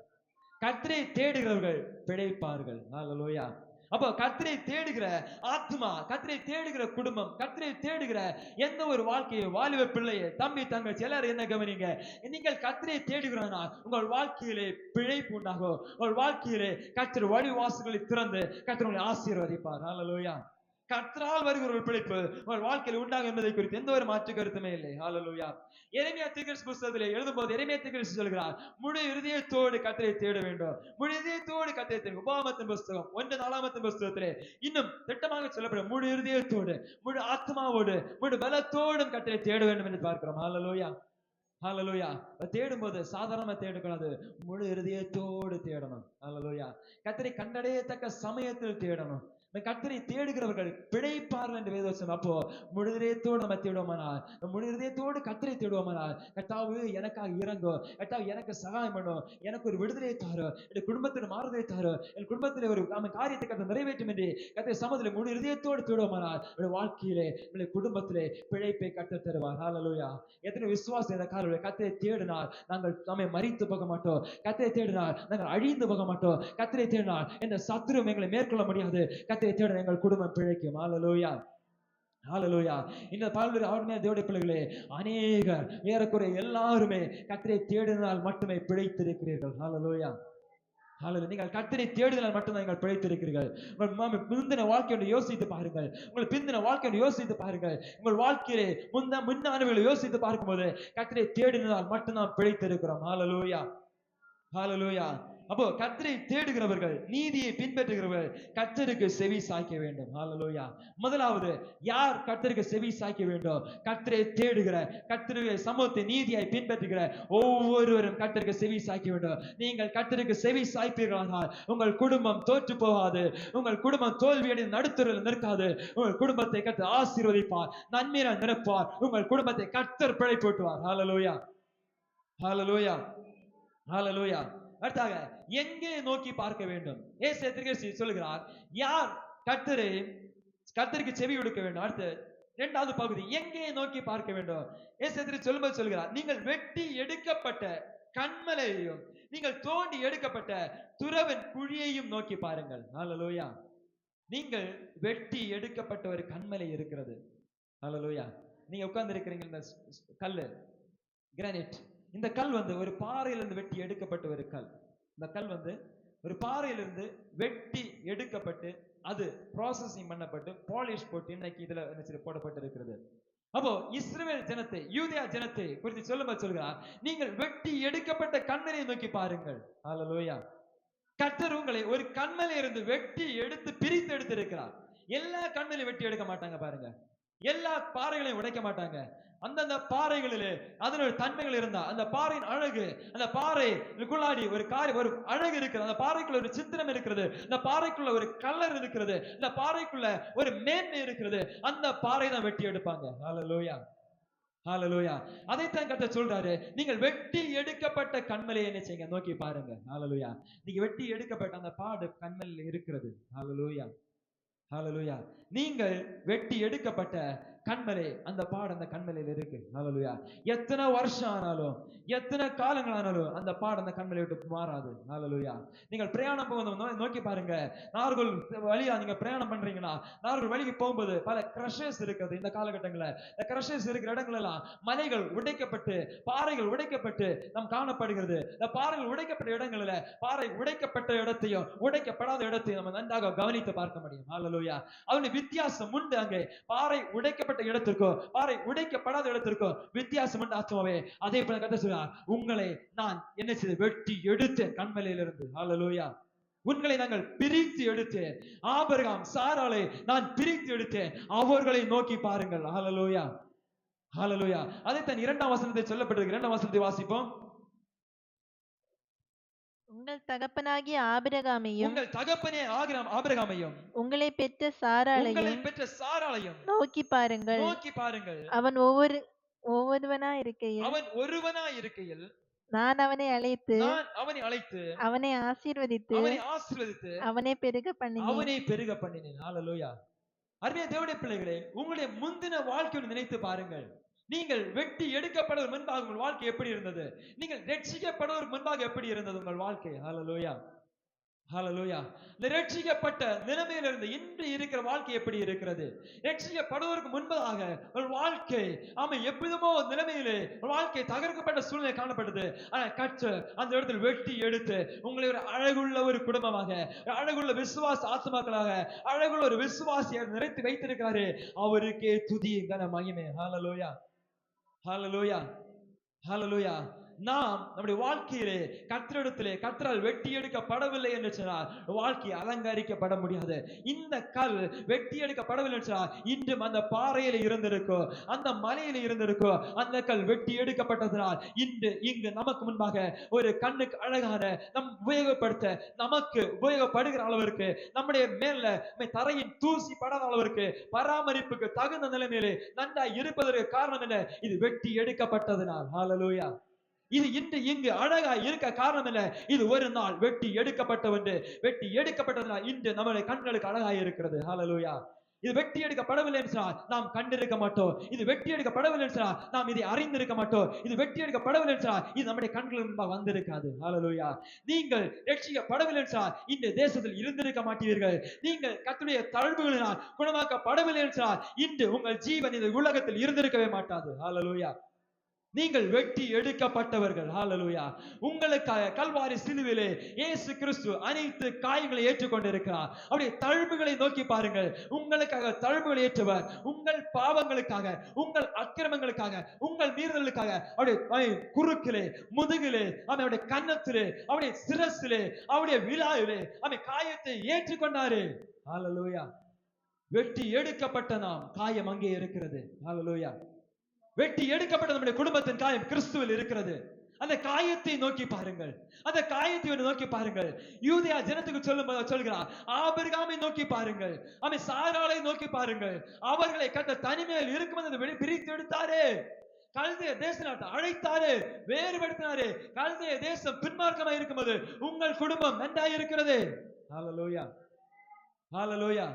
கர்த்தரை தேடுகிறவர்கள் பிழைப்பார்கள். ஹalleluya. அப்போ கர்த்தரை தேடுகிற ஆத்மா, கர்த்தரை தேடுகிற குடும்பம், கர்த்தரை தேடுகிற எந்த ஒரு வாழ்க்கையை, வாலிப பிள்ளையை, தம்பி தங்கச்சி எல்லாரும் என்ன கவனிங்க, நீங்கள் கர்த்தரை தேடுகிறனால் உங்கள் வாழ்க்கையிலே பிழைப்பு உண்டாகும். உங்கள் வாழ்க்கையிலே கர்த்தர் வழிவாசல்களை திறந்து கர்த்தர் உங்களை ஆசீர்வதிப்பார். ஹalleluya. கர்த்தரால் வருகிற ஒரு பிழைப்பு உங்கள் வாழ்க்கையில் உண்டாகும் என்பதை குறித்து எந்த ஒரு மாற்று கருத்துமே இல்லை. ஹalleluya. எரேமியா தீர்க்கதரிசி புத்தகத்திலே எழுதும்போது எரேமியா தீர்க்கதரிசி சொல்கிறார், முழு இருதயத்தோடு கர்த்தரை தேட வேண்டும், முழு இதயத்தோடு கர்த்தரை தேட. உபாகமத்தின் புத்தகம் 1 புத்தகத்திலே இன்னும் திட்டமாக சொல்லப்படும், முழு இருதயத்தோடு, முழு ஆத்மாவோடு, முழு பலத்தோடும் கர்த்தரை தேட வேண்டும் என்று பார்க்கிறோம். ஹalleluya. ஹalleluya. தேடும்போது சாதாரணமா தேடக்கூடாது, முழு இருதயத்தோடு தேடணும். ஹalleluya. கர்த்தரை கண்டடையத்தக்க சமயத்தில் தேடணும். கர்த்தரை தேடுகிறவர்கள் பிழைப்பார்கள் என்று வேதவசனம். அப்போ முழு இதயத்தோடு நம்ம தேடுவோமானால், முழு இதயத்தோடு கர்த்தரை தேடுவோமானால், கர்த்தாவே எனக்காக இறங்கும், கர்த்தாவே எனக்கு சகாயம் பண்ணும், எனக்கு ஒரு விடுதலையை தாரும், என் குடும்பத்தில் மாறுதலை தாரும், என் குடும்பத்தில் ஒரு காரியத்தை கர்த்தர் நிறைவேற்றும் என்று கர்த்தரை சமூகத்தில் முழு இதயத்தோடு தேடுவோமானால், வாழ்க்கையிலே குடும்பத்திலே பிழைப்பை கர்த்தர் தருவார். ஹalleluya. எத்தனை விசுவாசம் இந்த காலையில கர்த்தரை தேடினால் நாங்கள் நம்மை மரித்து போக மாட்டோம், கர்த்தரை தேடினால் நாங்கள் அழிந்து போக மாட்டோம், கர்த்தரை தேடினால் இந்த சத்துருவும் எங்களை மேற்கொள்ள முடியாது, கர்த்தரை தேடினால் எங்கள் குடும்பம் பிழைக்கும். ஹalleluya. ஹalleluya. இந்த பல்வேறு ஆளுமையான தேவனுடைய பிள்ளைகளே, அநேகர் ஏறக்குறைய எல்லாருமே கர்த்தரை தேடினால் மட்டுமே பிழைத்திருக்கிறீர்கள். ஹalleluya. ஹalleluya. நீங்கள் கர்த்தரை தேடுதலால் மட்டும்தான் நீங்கள் பிழைத்திருக்கிறீர்கள். உங்கள் முந்தின வாழ்க்கையை யோசித்து பாருங்கள், உங்கள் பிந்தின வாழ்க்கையை யோசித்து பாருங்கள். உங்கள் வாழ்க்கையிலே முன்னானவர்களை யோசித்து பார்க்கும்போது கர்த்தரை தேடினால் மட்டும்தான் பிழைத்திருக்கிறோம். ஹalleluya. ஹalleluya. அப்போ கர்த்தரை தேடுகிறவர்கள், நீதியை பின்பற்றுகிறவர்கள் கர்த்தருக்கு செவி சாய்க்க வேண்டும். ஹalleluya. முதலாவது யார் கர்த்தருக்கு செவி சாய்க்க வேண்டும்? கர்த்தரை தேடுகிற, கர்த்தருடைய சமூகத்தை நீதியை பின்பற்றுகிற ஒவ்வொருவரும் கர்த்தருக்கு செவி சாய்க்க வேண்டும். நீங்கள் கர்த்தருக்கு செவி சாய்ப்பீர்களானால் உங்கள் குடும்பம் தோற்று போகாது, உங்கள் குடும்பம் தோல்வியடைய நடுத்தரில் நிற்காது. உங்கள் குடும்பத்தை கர்த்தர் ஆசீர்வதிப்பார், நன்மையால் நிரப்புவார், உங்கள் குடும்பத்தை கர்த்தர் பிழைப்பூட்டுவார். ஹalleluya. ஹalleluya. ஹalleluya. அடுத்தாக எங்கே நோக்கி பார்க்க வேண்டும்? ஏசாயா தீர்க்கதரிசி சொல்கிறார், யார் கர்த்தருக்கு செவி கொடுக்க வேண்டும். அடுத்து இரண்டாவது பகுதி, எங்கே நோக்கி பார்க்க வேண்டும்? ஏசாயா தீர்க்கதரிசி சொல்லும்போது சொல்கிறார், நீங்கள் வெட்டி எடுக்கப்பட்ட கன்மலையையும் நீங்கள் தோண்டி எடுக்கப்பட்ட துறவின் குழியையும் நோக்கி பாருங்கள். ஹalleluya. நீங்கள் வெட்டி எடுக்கப்பட்ட ஒரு கன்மலை இருக்கிறது. ஹalleluya. நீங்க உட்கார்ந்து இருக்கிறீங்க, இந்த கல்லு கிரானைட், இந்த கல் ஒரு பாறையிலிருந்து வெட்டி எடுக்கப்பட்ட ஒரு கல். இந்த கல் ஒரு பாறையிலிருந்து வெட்டி எடுக்கப்பட்டு அது ப்ராசஸிங் பண்ணப்பட்டு பாலிஷ் போட்டு இன்னைக்கு இதுல போடப்பட்டு இருக்கிறது. அப்போ இஸ்ரவேல் ஜனத்தை, யூதேயா ஜனத்தை குறித்து சொல்லும்போது சொல்கிறார், நீங்கள் வெட்டி எடுக்கப்பட்ட கன்மலையை நோக்கி பாருங்கள். ஹalleluya. கர்த்தர் உங்களை ஒரு கன்மலையிலிருந்து இருந்து வெட்டி எடுத்து பிரித்து எடுத்து இருக்கிறார். எல்லா கன்மலையும் வெட்டி எடுக்க மாட்டாங்க பாருங்க, எல்லா பாறைகளையும் உடைக்க மாட்டாங்க. அந்தந்த பாறைகளிலே அதனோட தன்மைகள் இருந்தா, அந்த பாறையின் அழகு, அந்த பாறைக்குள்ளாடி ஒரு அழகு இருக்கிறது, அந்த பாறைக்குள்ள ஒரு சித்திரம் இருக்கிறது, அந்த பாறைக்குள்ள ஒரு கலர் இருக்கிறது, அந்த பாறைக்குள்ள ஒரு மேன்மை இருக்கிறது, அந்த பாறை தான் வெட்டி எடுப்பாங்க. ஹalleluya. ஹalleluya. அதைத்தான் கர்த்தர் சொல்றாரு, நீங்கள் வெட்டி எடுக்கப்பட்ட கன்மலையை என்ன செய்யுங்க, நோக்கி பாருங்க. ஹalleluya. நீங்க வெட்டி எடுக்கப்பட்ட அந்த பாடு கன்மலையில் இருக்கிறது. ஹalleluya. ஹalleluya. நீங்கள் வெட்டி எடுக்கப்பட்ட கன்மலை, அந்த பாடு அந்த கன்மலையில் இருக்கு. ஹalleluya. எத்தனை வருஷம் ஆனாலும், எத்தனை காலங்கள் ஆனாலும் அந்த பாடு அந்த கன்மலையை விட்டு மாறாது. ஹalleluya. நீங்கள் பிரயாணம் போகும்போது நோக்கி பாருங்க, நாகர்கோவில் வழியா நீங்க பிரயாணம் பண்றீங்கன்னா, நாகர்கோவில் வழிக்கு போகும்போது பல கிரஷஸ் இருக்குது. இந்த காலகட்டங்களில் இந்த கிரஷஸ் இருக்கிற இடங்கள் எல்லாம் மலைகள் உடைக்கப்பட்டு, பாறைகள் உடைக்கப்பட்டு நாம் காணப்படுகிறது. இந்த பாறைகள் உடைக்கப்பட்ட இடங்களில் பாறை உடைக்கப்பட்ட இடத்தையும் உடைக்கப்படாத இடத்தையும் நம்ம நன்றாக கவனித்து பார்க்க முடியும். ஹalleluya. அவனுடைய வித்தியாசம் உண்டு. அங்கே பாறை உடைக்கப்பட்ட இடத்திற்கும் பாறை உடைக்கப்படாத இடத்திற்கும் வித்தியாசம் உண்டு. ஆத்மாவே, அதே போல கர்த்தர் சொல்றார், உங்களை நான் என்ன செய்து வெட்டி எடுத்தேன் கன்மலையிலிருந்து. ஹalleluya. உங்களை நாங்கள் பிரித்து எடுத்தேன். ஆபிரகாம் சாராளை நான் பிரித்து எடுத்தேன், அவர்களை நோக்கி பாருங்கள். ஹalleluya. ஹalleluya. அதைத்தான் 2ஆம் வசனத்தில் சொல்லப்பட்டிருக்கு. 2ஆம் வசனத்தை வாசிப்போம். உங்கள் தகப்பனாகிய ஆபிரகாமையும், உங்கள் தகப்பனே ஆபிரகாமையும், உங்களை பெற்ற சாராளையும் நோக்கி பாருங்கள். அவன் ஒருவனாய் இருக்கையில் நான் அவனை அழைத்து அவனை ஆசீர்வதித்து அவனை பெருக பண்ணினேன். ஹalleluya. அருமையான தேவனுடைய பிள்ளைகளே, உங்களுடைய முந்தின வாழ்க்கையை நினைத்து பாருங்கள். நீங்கள் வெட்டி எடுக்கப்படுவதற்கு முன்பாக உங்கள் வாழ்க்கை எப்படி இருந்தது? நீங்கள் ரட்சிக்கப்படுவதற்கு முன்பாக எப்படி இருந்தது உங்கள் வாழ்க்கை? ஹalleluya. ஹalleluya. இந்த ரட்சிக்கப்பட்ட நிலைமையிலிருந்து இன்று இருக்கிற வாழ்க்கை எப்படி இருக்கிறது? ரட்சிக்கப்படுவதற்கு முன்பதாக ஒரு வாழ்க்கை எப்படிதமோ நிலைமையிலே ஒரு வாழ்க்கை தகர்க்கப்பட்ட சூழ்நிலை காணப்பட்டது. ஆனா கர்த்தர் அந்த இடத்தில் வெட்டி எடுத்து உங்களை ஒரு அழகுள்ள ஒரு குடும்பமாக, அழகுள்ள விசுவாச ஆத்துமாக்களாக, அழகுள்ள ஒரு விசுவாசியை நிறைத்து வைத்திருக்கிறாரு. அவருக்கே துதி கன மகிமை. ஹalleluya, ஹalleluya, ஹalleluya. நாம் நம்முடைய வாழ்க்கையிலே கர்த்தரால் வெட்டி எடுக்கப்படவில்லை என்று சொன்னால் வாழ்க்கை அலங்கரிக்கப்பட முடியாது. இந்த கல் வெட்டி எடுக்கப்படவில்லை என்று சொன்னால் இன்றும் அந்த பாறையில இருந்திருக்கோ, அந்த மலையில இருந்திருக்கோ, அந்த கல் வெட்டி எடுக்கப்பட்டதனால் இன்று இங்கு நமக்கு முன்பாக ஒரு கண்ணுக்கு அழகான நம் உபயோகப்படுத்த நமக்கு உபயோகப்படுகிற அளவிற்கு நம்முடைய மேல தரையின் தூசி படாத அளவிற்கு பராமரிப்புக்கு தகுந்த நிலைமையிலே நன்றாய் இருப்பதற்கு காரணம் என்ன? இது வெட்டி எடுக்கப்பட்டதனால். ஹalleluya. இது இன்று இங்கு அழகா இருக்க காரணம் என்ன? இது ஒரு நாள் வெட்டி எடுக்கப்பட்டவன்று. வெட்டி எடுக்கப்பட்டதனால் இன்று நம்முடைய கண்களுக்கு அழகாய் இருக்கிறது. ஹalleluya. இது வெட்டி எடுக்கப்படவில்லை என்றால் நாம் கண்டிருக்க மாட்டோம். இது வெட்டி எடுக்கப்படவில்லை என்றால் நாம் இதை அறிந்திருக்க மாட்டோம். இது வெட்டி எடுக்கப்படவில்லை என்றால் இது நம்முடைய கண்களுக்கு முன்பாக வந்திருக்காது. ஹalleluya. நீங்கள் ரட்சிக்கப்படவில்லை என்றால் இந்த தேசத்தில் இருந்திருக்க மாட்டீர்கள். நீங்கள் கர்த்தருடைய தழும்புகளினால் குணமாக்கப்படவில்லை என்றால் இன்று உங்கள் ஜீவன் இந்த உலகத்தில் இருந்திருக்கவே மாட்டாது. ஹalleluya. நீங்கள் வெட்டி எடுக்கப்பட்டவர்கள். ஹalleluya. உங்களுக்காக கல்வாரி சிலுவையிலே இயேசு கிறிஸ்து அனைத்து காயங்களை ஏற்றுக்கொண்டிருக்கிறார். அவருடைய தழும்புகளை நோக்கி பாருங்கள். உங்களுக்காக தழும்புகளை ஏற்றவர். உங்கள் பாவங்களுக்காக, உங்கள் அக்கிரமங்களுக்காக, உங்கள் மீறுதலுக்காக அவருடைய குறுக்கிலே, முதுகிலே, அவருடைய கன்னத்திலே, அவருடைய சிரசிலே, அவருடைய விழாவிலே காயத்தை ஏற்றுக்கொண்டாரு. ஹalleluya. வெட்டி எடுக்கப்பட்ட நாம் காயம் அங்கே இருக்கிறது. ஹalleluya. வெட்டி எடுக்கப்பட்ட நம்முடைய குடும்பத்தின் காயம் கிறிஸ்துவில் இருக்கிறது. அந்த காயத்தை நோக்கி பாருங்கள். அந்த காயத்தை நோக்கி பாருங்கள். யூதேயா ஜனத்துக்கு சொல்கிறார், ஆபிரகாமை நோக்கி பாருங்கள், சாராளை நோக்கி பாருங்கள். அவர்களை கர்த்தர் தனிமையில் இருக்கும்போது பிரித்து எடுத்தாரே. கல்தேய தேசத்தை அழைத்தாரு, வேறுபடுத்தினாரு. கல்தேய தேசம் பின்மார்க்கமாக இருக்கும்போது உங்கள் குடும்பம் நன்றாய் இருக்கிறது. ஹalleluya, ஹalleluya,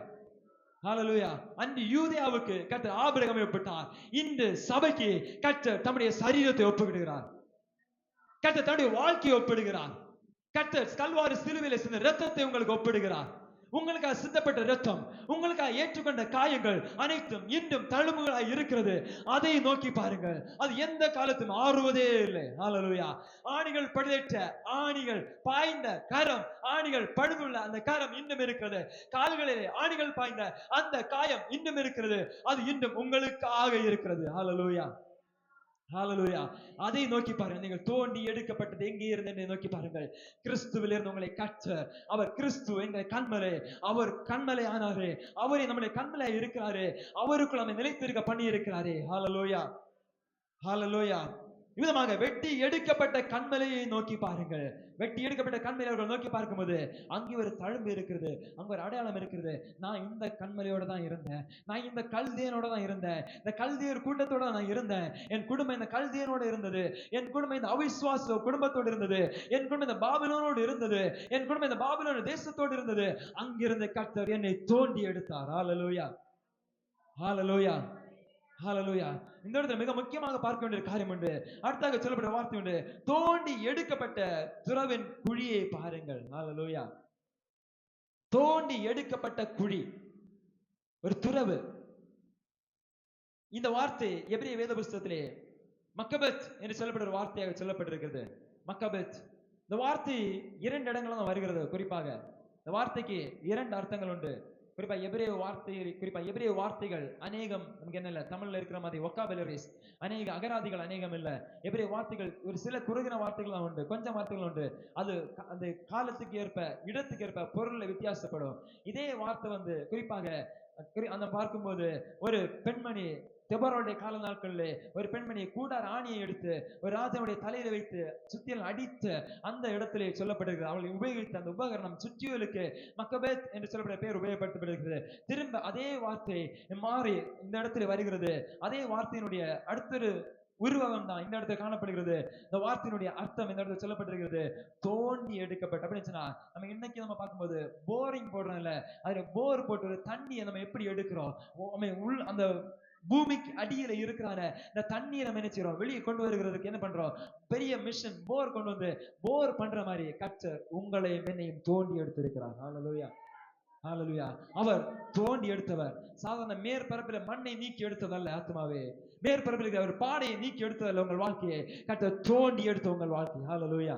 ஹalleluya. அன்று யூதேயாவுக்கு கர்த்தர் ஆபிரகாமை ஒப்பிட்டார். இன்று சபைக்கு கர்த்தர் தம்முடைய சரீரத்தை ஒப்புவிடுகிறார். கர்த்தர் தம்முடைய வாழ்க்கையை ஒப்பிடுகிறார். கர்த்தர் கல்வாரி சிலுவையிலே சிந்தின இரத்தத்தை உங்களுக்கு ஒப்பிடுகிறார். உங்களுக்காக சிந்தப்பட்ட இரத்தம், உங்களுக்காக ஏற்றுக்கொண்ட காயங்கள் அனைத்தும் இன்றும் தழும்புகளாய் இருக்கிறது. அதை நோக்கி பாருங்கள். அது எந்த காலத்தும் ஆறுவதே இல்லை. ஹalleluya. ஆணிகள் பழுதேற்ற, ஆணிகள் பாய்ந்த கரம், ஆணிகள் பழுதுள்ள அந்த கரம் இன்னும் இருக்கிறது. கால்களிலே ஆணிகள் பாய்ந்த அந்த காயம் இன்னும் இருக்கிறது. அது இன்னும் உங்களுக்காக இருக்கிறது. ஹalleluya, ஹalleluya. அதை நோக்கி பாருங்கள். நீங்கள் தோண்டி எடுக்கப்பட்டது எங்கே இருந்து நோக்கி பாருங்கள். கிறிஸ்துவில் இருந்து உங்களை கர்த்தர், அவர் கிறிஸ்து எங்கள் கண்மலை, அவர் கண்மலை ஆனாரே, அவரே நம்முடைய கண்மலை இருக்கிறாரு, அவருக்குள் நம்மை நிலைத்திருக்க பண்ணி இருக்கிறாரே. ஹalleluya, ஹalleluya. விதமாக வெட்டி எடுக்கப்பட்ட கண்மலையை நோக்கி பாருங்கள். வெட்டி எடுக்கப்பட்ட கண்மலை அவர்கள் நோக்கி பார்க்கும்போது அங்கே ஒரு தழும்பு இருக்கிறது, அங்க ஒரு அடையாளம் இருக்கிறது. நான் இந்த கண்மலையோட தான் இருந்தேன், நான் இந்த கல்தேயனோட தான் இருந்தேன், இந்த கல்தேயர் கூட்டத்தோட நான் இருந்தேன். என் குடும்பம் இந்த கல்தேயனோட இருந்தது, என் குடும்பம் இந்த அவிசுவாச குடும்பத்தோடு இருந்தது, என் குடும்பம் இந்த பாபிலோனோடு இருந்தது, என் குடும்பம் இந்த பாபிலோன் தேசத்தோடு இருந்தது. அங்கிருந்து கர்த்தர் என்னை தோண்டி எடுத்தார். ஹalleluya, ஹalleluya, ஹalleluya. இந்த இடத்துல மிக முக்கியமாக பார்க்க வேண்டிய காரியம் உண்டு. அடுத்தாக சொல்லப்பட்ட வார்த்தை உண்டு. தோண்டி எடுக்கப்பட்ட துறவின் குழியை பாருங்கள். ஹalleluya. தோண்டி எடுக்கப்பட்ட குழி, ஒரு துறவு. இந்த வார்த்தை எபிரேய வேத புஸ்தகத்திலே மக்கபெத் என்று சொல்லப்படுற வார்த்தையாக சொல்லப்பட்டிருக்கிறது. மக்கபெத் இந்த வார்த்தை 2 இடங்கள்ல வருகிறது. குறிப்பாக இந்த வார்த்தைக்கு 2 அர்த்தங்கள் உண்டு. குறிப்பா எபிரேய வார்த்தைகள் அநேகம், நமக்கு என்ன இல்ல தமிழ்ல இருக்கிற மாதிரி ஒக்காபுலரிஸ் அநேக அகராதிகள் அநேகம் இல்ல. எபிரேய வார்த்தைகள் ஒரு சில குறுகின வார்த்தைகள் தான் உண்டு, கொஞ்சம் வார்த்தைகள் உண்டு. அது அந்த காலத்துக்கு ஏற்ப, இடத்துக்கு ஏற்ப பொருள்ல வித்தியாசப்படும். இதே வார்த்தை குறிப்பாக அந்த பார்க்கும்போது ஒரு பெண்மணி தெபோராவுடைய கால நாட்களில் ஒரு பெண்மணி கூடார ஆணியை எடுத்து ஒரு ராஜாவுடைய தலையில வைத்து சுத்தியல் அடித்து அந்த இடத்திலே சொல்லப்படுகிறது. அவளை உபயோகித்த அந்த உபகரணம் சுற்றியலுக்கு மக்கபேத் என்று சொல்லப்பட்ட பெயர் உபயோகப்படுத்தப்படுகிறது. திரும்ப அதே வார்த்தை மாறி இந்த இடத்துல வருகிறது. அதே வார்த்தையினுடைய அடுத்த உருவகம் தான் இந்த இடத்துல காணப்படுகிறது. இந்த வார்த்தையினுடைய அர்த்தம் இந்த இடத்துல சொல்லப்பட்டிருக்கிறது, தோண்டி எடுக்கப்பட்ட. அப்படின்னு சொன்னா நம்ம இன்னைக்கு நம்ம பார்க்கும்போது போரிங் போடுறோம்ல, அதுல போர் போட்டு ஒரு தண்ணியை நம்ம எப்படி எடுக்கிறோம், அந்த பூமிக்கு அடியில இருக்கிறான இந்த தண்ணீரை நம்ம என்ன செய்றோம், வெளியே கொண்டு வருகிறதுக்கு என்ன பண்றோம், பெரிய மிஷன் போர் கொண்டு வந்து போர் பண்ற மாதிரி கர்த்தர் உங்களையும் என்னையும் தோண்டி எடுத்திருக்கிறார். ஹalleluya, ஹalleluya. அவர் தோண்டி எடுத்தவர். சாதாரண மேற்பரப்பில மண்ணை நீக்கி எடுத்ததல்ல ஆத்மாவே, மேற்பரப்பில் அவர் பாடையை நீக்கி எடுத்ததல்ல உங்கள் வாழ்க்கையை, கர்த்தர் தோண்டி எடுத்த உங்கள் வாழ்க்கை. ஹalleluya,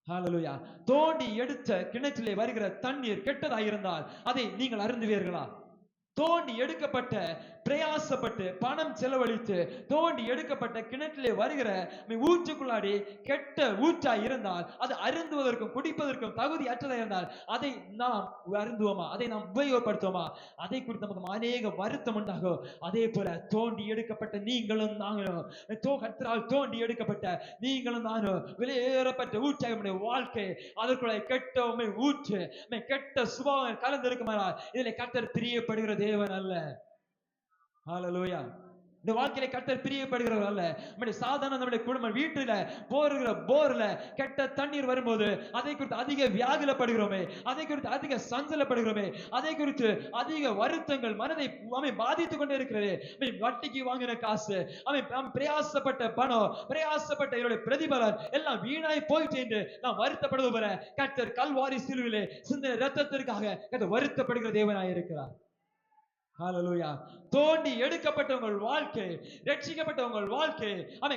ஹalleluya. தோண்டி எடுத்த கிணற்றிலே வருகிற தண்ணீர் கெட்டதாக இருந்தால் அதை நீங்கள் அருந்துவீர்களா? தோண்டி எடுக்கப்பட்ட, பிரயாசப்பட்டு பணம் செலவழித்து தோண்டி எடுக்கப்பட்ட கிணற்றிலே வருகிற ஊற்றுக்குள்ளாடி கெட்ட ஊற்றா இருந்தால் அது அருந்துவதற்கும் குடிப்பதற்கும் தகுதி அற்றதா இருந்தால் அதை நாம் அருந்துவோமா, அதை நாம் உபயோகப்படுத்துவோமா? அதை குறித்து நமக்கு அநேக வருத்தம் உண்டாகும். அதே போல தோண்டி எடுக்கப்பட்ட நீங்களும் நாங்களும், கர்த்தரால் தோண்டி எடுக்கப்பட்ட நீங்களும் நானும் வெளியேறப்பட்ட ஊற்றாக நம்முடைய வாழ்க்கை, அதற்குள்ள கெட்ட ஊற்று, கெட்ட சுபாவம் கலந்திருக்குமானால் இதில் கர்த்தர் பிரியப்படுகிற தேவன் அல்ல. ஹalleluya. இந்த வாழ்க்கையில கர்த்தர் பிரியப்படுகிறவர் அல்ல. நம்முடைய சாதாரண நம்முடைய குடும்பம் வீட்டுல போருகிற போர்ல கெட்ட தண்ணீர் வரும்போது அதை குறித்து அதிக வியாகுலப்படுகிறோமே, அதை குறித்து அதிக சஞ்சலப்படுகிறோமே, அதை குறித்து அதிக வருத்தங்கள் மனதை பாதித்துக் கொண்டே இருக்கிறது. வட்டிக்கு வாங்கின காசு, பிரயாசப்பட்ட பணம், பிரயாசப்பட்ட என்னுடைய பிரதிபலன் எல்லாம் வீணாய் போயிட்டு என்று நாம் வருத்தப்படுவது போல கர்த்தர் கல்வாரி சிலுவிலே சிந்தின இரத்தத்திற்காக வருத்தப்படுகிற தேவனாய் இருக்கிறார். ஹalleluya. தோண்டி எடுக்கப்பட்ட உங்கள் வாழ்க்கை, ரட்சிக்கப்பட்ட உங்கள் வாழ்க்கை,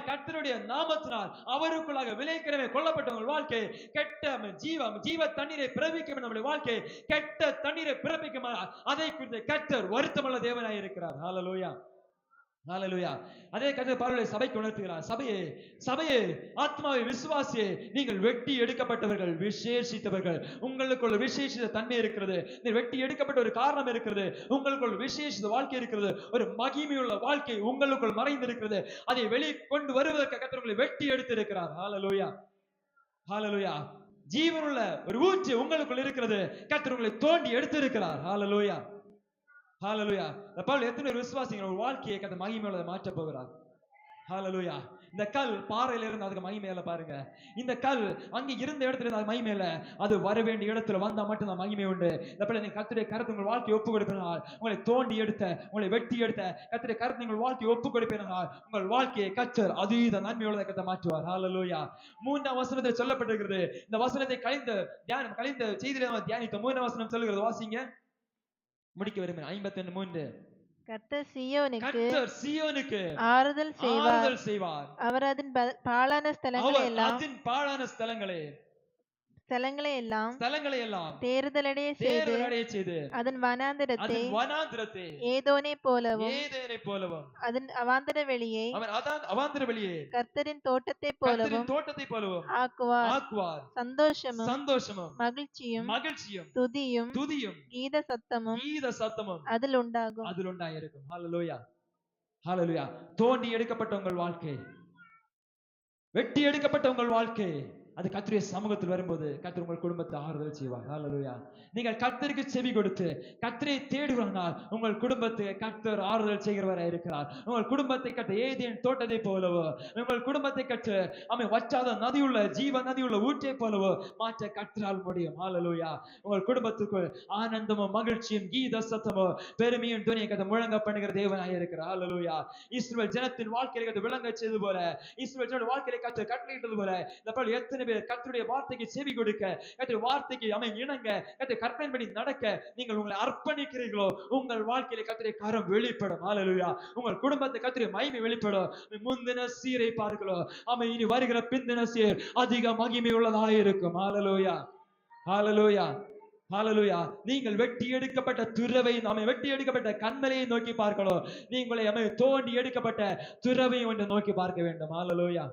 கர்த்தருடைய நாமத்தினால் அவருக்குள்ளாக விலைக்கிரமே கொல்லப்பட்ட உங்கள் வாழ்க்கை, கெட்ட ஜீவ தண்ணீரை பிறப்பிக்கும் நம்முடைய வாழ்க்கை கெட்ட தண்ணீரை பிறப்பிக்கும், அதை குறித்து கர்த்தர் வருத்தமுள்ள தேவனாய் இருக்கிறார். ஹalleluya, ஹalleluya. அதே கர்த்தர் பவுலை சபைக்கு உணர்த்துகிறார். சபையே ஆத்மாவை விசுவாசியே, நீங்கள் வெட்டி எடுக்கப்பட்டவர்கள், விசேஷித்தவர்கள். உங்களுக்குள்ள விசேஷித்த தன்மை இருக்கிறது. நீ வெட்டி எடுக்கப்பட்ட ஒரு காரணம் இருக்கிறது. உங்களுக்குள் விசேஷித்த வாழ்க்கை இருக்கிறது. ஒரு மகிமையுள்ள வாழ்க்கை உங்களுக்குள் மறைந்திருக்கிறது. அதை வெளியே கொண்டு வருவதற்கு கர்த்தர் உங்களை வெட்டி எடுத்திருக்கிறார். ஹalleluya, ஹalleluya. ஜீவனுள்ள ஒரு ஊற்று உங்களுக்குள் இருக்கிறது. கர்த்தர் உங்களை தோண்டி எடுத்திருக்கிறார். ஹalleluya, ஹalleluya. பவுல் எத்தனை விசுவாசிகள் ஒரு வாழ்க்கையை கர்த்தர் மகிமையுள்ளதை மாற்ற போகிறார். ஹalleluya. இந்த கல் பாறையில இருந்து அதுக்கு மகிமையில பாருங்க, இந்த கல் அங்க இருந்த இடத்துல இருந்து அது மகிமையில, அது வர வேண்டிய இடத்துல வந்தா மட்டும் தான் மகிமை உண்டு. இந்த பிள்ளை நீங்க கர்த்தருடைய கருத்து உங்கள் வாழ்க்கையை ஒப்பு கொடுப்பினால், உங்களை தோண்டி எடுத்த, உங்களை வெட்டி எடுத்த கர்த்தருடைய கருத்து உங்கள் வாழ்க்கையை ஒப்பு கொடுப்பினால் உங்கள் வாழ்க்கையை கர்த்தர் அதீத நன்மையுள்ளதை கர்த்தர் மாற்றுவார். ஹalleluya. 3ஆம் வசனத்தில் சொல்லப்பட்டிருக்கிறது. இந்த வசனத்தை கழிந்த செய்தியில நம்ம தியானித்த 3ஆம் வசனம் சொல்லுகிறது, வாசிங்க. முடிக்க விரும்புகிறேன். 51:3. கர்த்தர் சீயோனுக்கு ஆறுதல் செய்வார். அவர் அதன் பாழான ஸ்தலங்களை எல்லாம் தேறுதலடைய செய்து அதன் வனாந்திரத்தை ஏதோனை போலவும் அதன் அவாந்தர வெளியை கர்த்தரின் தோட்டத்தை போலவும் ஆக்குவார். சந்தோஷமும் மகிழ்ச்சியும் துதியும் கீத சத்தமும் அதில் உண்டாயிருக்கும். ஹalleluya, ஹalleluya. தோண்டி எடுக்கப்பட்ட உங்கள் வாழ்க்கை, வெட்டி எடுக்கப்பட்ட உங்கள் வாழ்க்கை, அது கர்த்தருடைய சமூகத்தில் வரும்போது கர்த்தர் உங்கள் குடும்பத்தை ஆறுதல் செய்வார். ஹalleluya. நீங்கள் கர்த்தருக்கு செவி கொடுத்து கர்த்தரை தேடுகிறானால் உங்கள் குடும்பத்தை கர்த்தர் ஆறுதல் செய்கிறவராய் இருக்கிறார். உங்கள் குடும்பத்தை கட்ட ஏதேன் தோட்டத்தை போலவோ, உங்கள் குடும்பத்தை கட்ட வற்றாத நதியுள்ள ஜீவ நதியுள்ள ஊற்றை போலவோ மாற்ற கர்த்தரால் முடியும். ஹalleluya. உங்கள் குடும்பத்துக்குள் ஆனந்தமும் மகிழ்ச்சியும் கீத சத்தமும் பெருமையும் துணியை கட்ட முழங்க பண்ணுகிற தேவனாய் இருக்கிறார். ஹalleluya. இஸ்ரவேல் ஜனத்தின் வாழ்க்கையை கட்ட விளங்க செய்து போல, இஸ்ரவேல் ஜனத்தின் வாழ்க்கையை கட்ட கட்டளையிட்டது போல, இந்த பல எத்தனை பேர் கர்த்தருடைய வார்த்தைக்கு செவி கொடுக்க, கர்த்தருடைய வார்த்தைக்கு இணங்க, கர்த்தருடைய கற்பனையின்படி நடக்க நீங்கள் உங்களை அர்ப்பணிக்கிறீர்களோ, உங்கள் வாழ்க்கையில கர்த்தருடைய கரம் வெளிப்படும். ஹalleluya. உங்கள் குடும்பத்தை கர்த்தருடைய மகிமை வெளிப்படும். முந்தின சீரை பார்க்கலோ, இனி வருகிற பிந்தின சீர் அதிக மகிமை உள்ளதாக இருக்கும். ஹalleluya, ஹalleluya, ஹalleluya. நீங்கள் வெட்டி எடுக்கப்பட்ட துறவை, வெட்டி எடுக்கப்பட்ட கண்மலையை நோக்கி பார்க்கணும். நீங்களை தோண்டி எடுக்கப்பட்ட துறவை ஒன்று நோக்கி பார்க்க வேண்டும். ஹalleluya,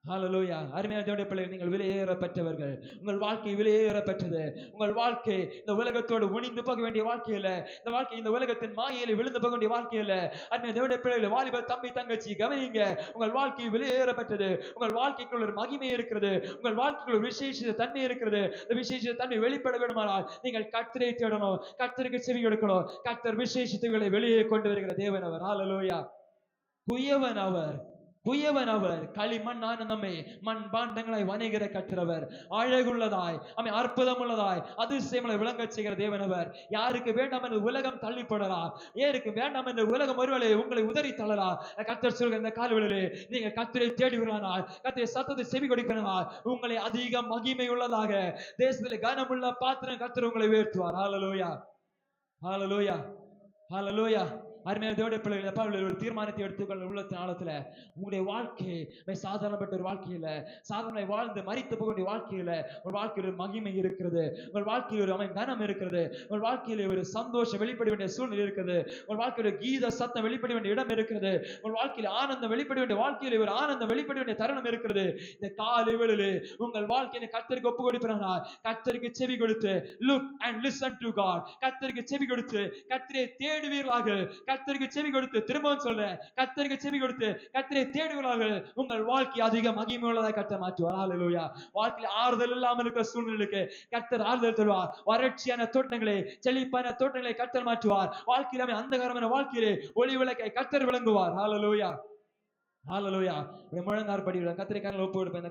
ஹalleluya. அருமையான தேவனுடைய பிள்ளைகள், நீங்கள் விலையேற பெற்றவர்கள். உங்கள் வாழ்க்கை விலையேற பெற்றது. உங்கள் வாழ்க்கை இந்த உலகத்தோடு ஒணிந்து போக வேண்டிய வாழ்க்கை இல்ல. இந்த வாழ்க்கை இந்த உலகத்தின் மாயையில விழுந்து போக வேண்டிய வாழ்க்கை இல்ல. அருமையான தேவனுடைய பிள்ளைகள், வாலிப தம்பி தங்கச்சி கவனிங்க, உங்கள் வாழ்க்கை விலையேற பெற்றது. உங்கள் வாழ்க்கைக்குள் ஒரு மகிமை இருக்கிறது. உங்கள் வாழ்க்கைக்குள் ஒரு விசேஷ தன்மை இருக்கிறது. இந்த விசேஷ தன்மை வெளிப்பட வேண்டுமானால் நீங்கள் கர்த்தரை தேடணும், கர்த்தருக்கு செவி கொடுக்கணும். கர்த்தர் விசேஷத்துகளை வெளியே கொண்டு வருகிற தேவன் அவர். ஹalleluya. குயவன் அவர், குயவன் அவர், களிமண்ணான நம்மை மண் பாண்டங்களை வணைகிற கற்றவர், அழகுள்ளதாய் அமை அற்புதம் உள்ளதாய் அதிசயங்களை விளங்க செய்கிற தேவன் அவர். யாருக்கு வேண்டாம் என்று உலகம் தள்ளிப்படலாம், ஏருக்கு வேண்டாம் என்று உலகம் ஒருவேளை உங்களை உதறி தள்ளலாம். கர்த்தர் சொல்கிற இந்த காலவெளியிலே நீங்க கர்த்தரை தேடி வருவானால், கர்த்தரை சத்தத்தை செவி கொடுக்கிறானால் உங்களை அதிக மகிமை உள்ளதாக தேசத்தில் கனமுள்ள பாத்திரம் கர்த்தர் உங்களை உயர்த்துவார். ஹல்லேலூயா, ஹல்லேலூயா, ஹல்லேலூயா. அருமையான தேவனுடைய பிள்ளைகளை ஒரு தீர்மானத்தை எடுத்துக்கொள்ள உள்ளத்தின் ஆழத்துல உங்களுடைய வாழ்க்கை சாதாரணப்பட்ட ஒரு வாழ்க்கையில, சாதாரண வாழ்ந்து மரித்து போகக்கூடிய வாழ்க்கையில ஒரு வாழ்க்கையில் ஒரு மகிமை இருக்கிறது, உங்கள் வாழ்க்கையில் ஒரு கனம் இருக்கிறது, உங்கள் வாழ்க்கையில ஒரு சந்தோஷம் வெளிப்பட வேண்டிய சூழ்நிலை இருக்கிறது, உங்கள் வாழ்க்கையில கீத சத்தம் வெளிப்பட வேண்டிய இடம் இருக்கிறது, உங்கள் வாழ்க்கையில ஆனந்தம் வெளிப்பட வேண்டிய வாழ்க்கையில ஒரு ஆனந்தம் வெளிப்பட வேண்டிய தருணம் இருக்கிறது. இந்த காலை வேளையிலே உங்கள் வாழ்க்கையை கர்த்தருக்கு ஒப்பு கொடுக்கிறானா, கர்த்தருக்கு செவி கொடுத்து look and listen to God, கர்த்தருக்கு செவி கொடுத்து கர்த்தரை தேடுவீர்களாக, கர்த்தருக்கு செவி கொடுத்து, திரும்பவும் சொல்றேன், கர்த்தருக்கு செவி கொடுத்து கர்த்தரை தேடுகிறார்கள், உங்கள் வாழ்க்கை அதிக மகிமை உள்ளதாக கர்த்தர் மாற்றுவார். ஹல்லேலூயா. வாழ்க்கையில் ஆறுதல் இல்லாமல் இருக்கிற சூழ்நிலைக்கு கர்த்தர் ஆறுதல் தருவார். வறட்சியான தோட்டங்களை செழிப்பான தோட்டங்களை கர்த்தர் மாற்றுவார். வாழ்க்கையில அந்தகாரமான வாழ்க்கையிலே ஒளி விளக்கை கர்த்தர் விளங்குவார். ஹல்லேலூயா, ஹல்லேலூயா. முழங்கார் படிவிட கர்த்தரை கரங்களை ஒப்பு கொடுப்பேன்.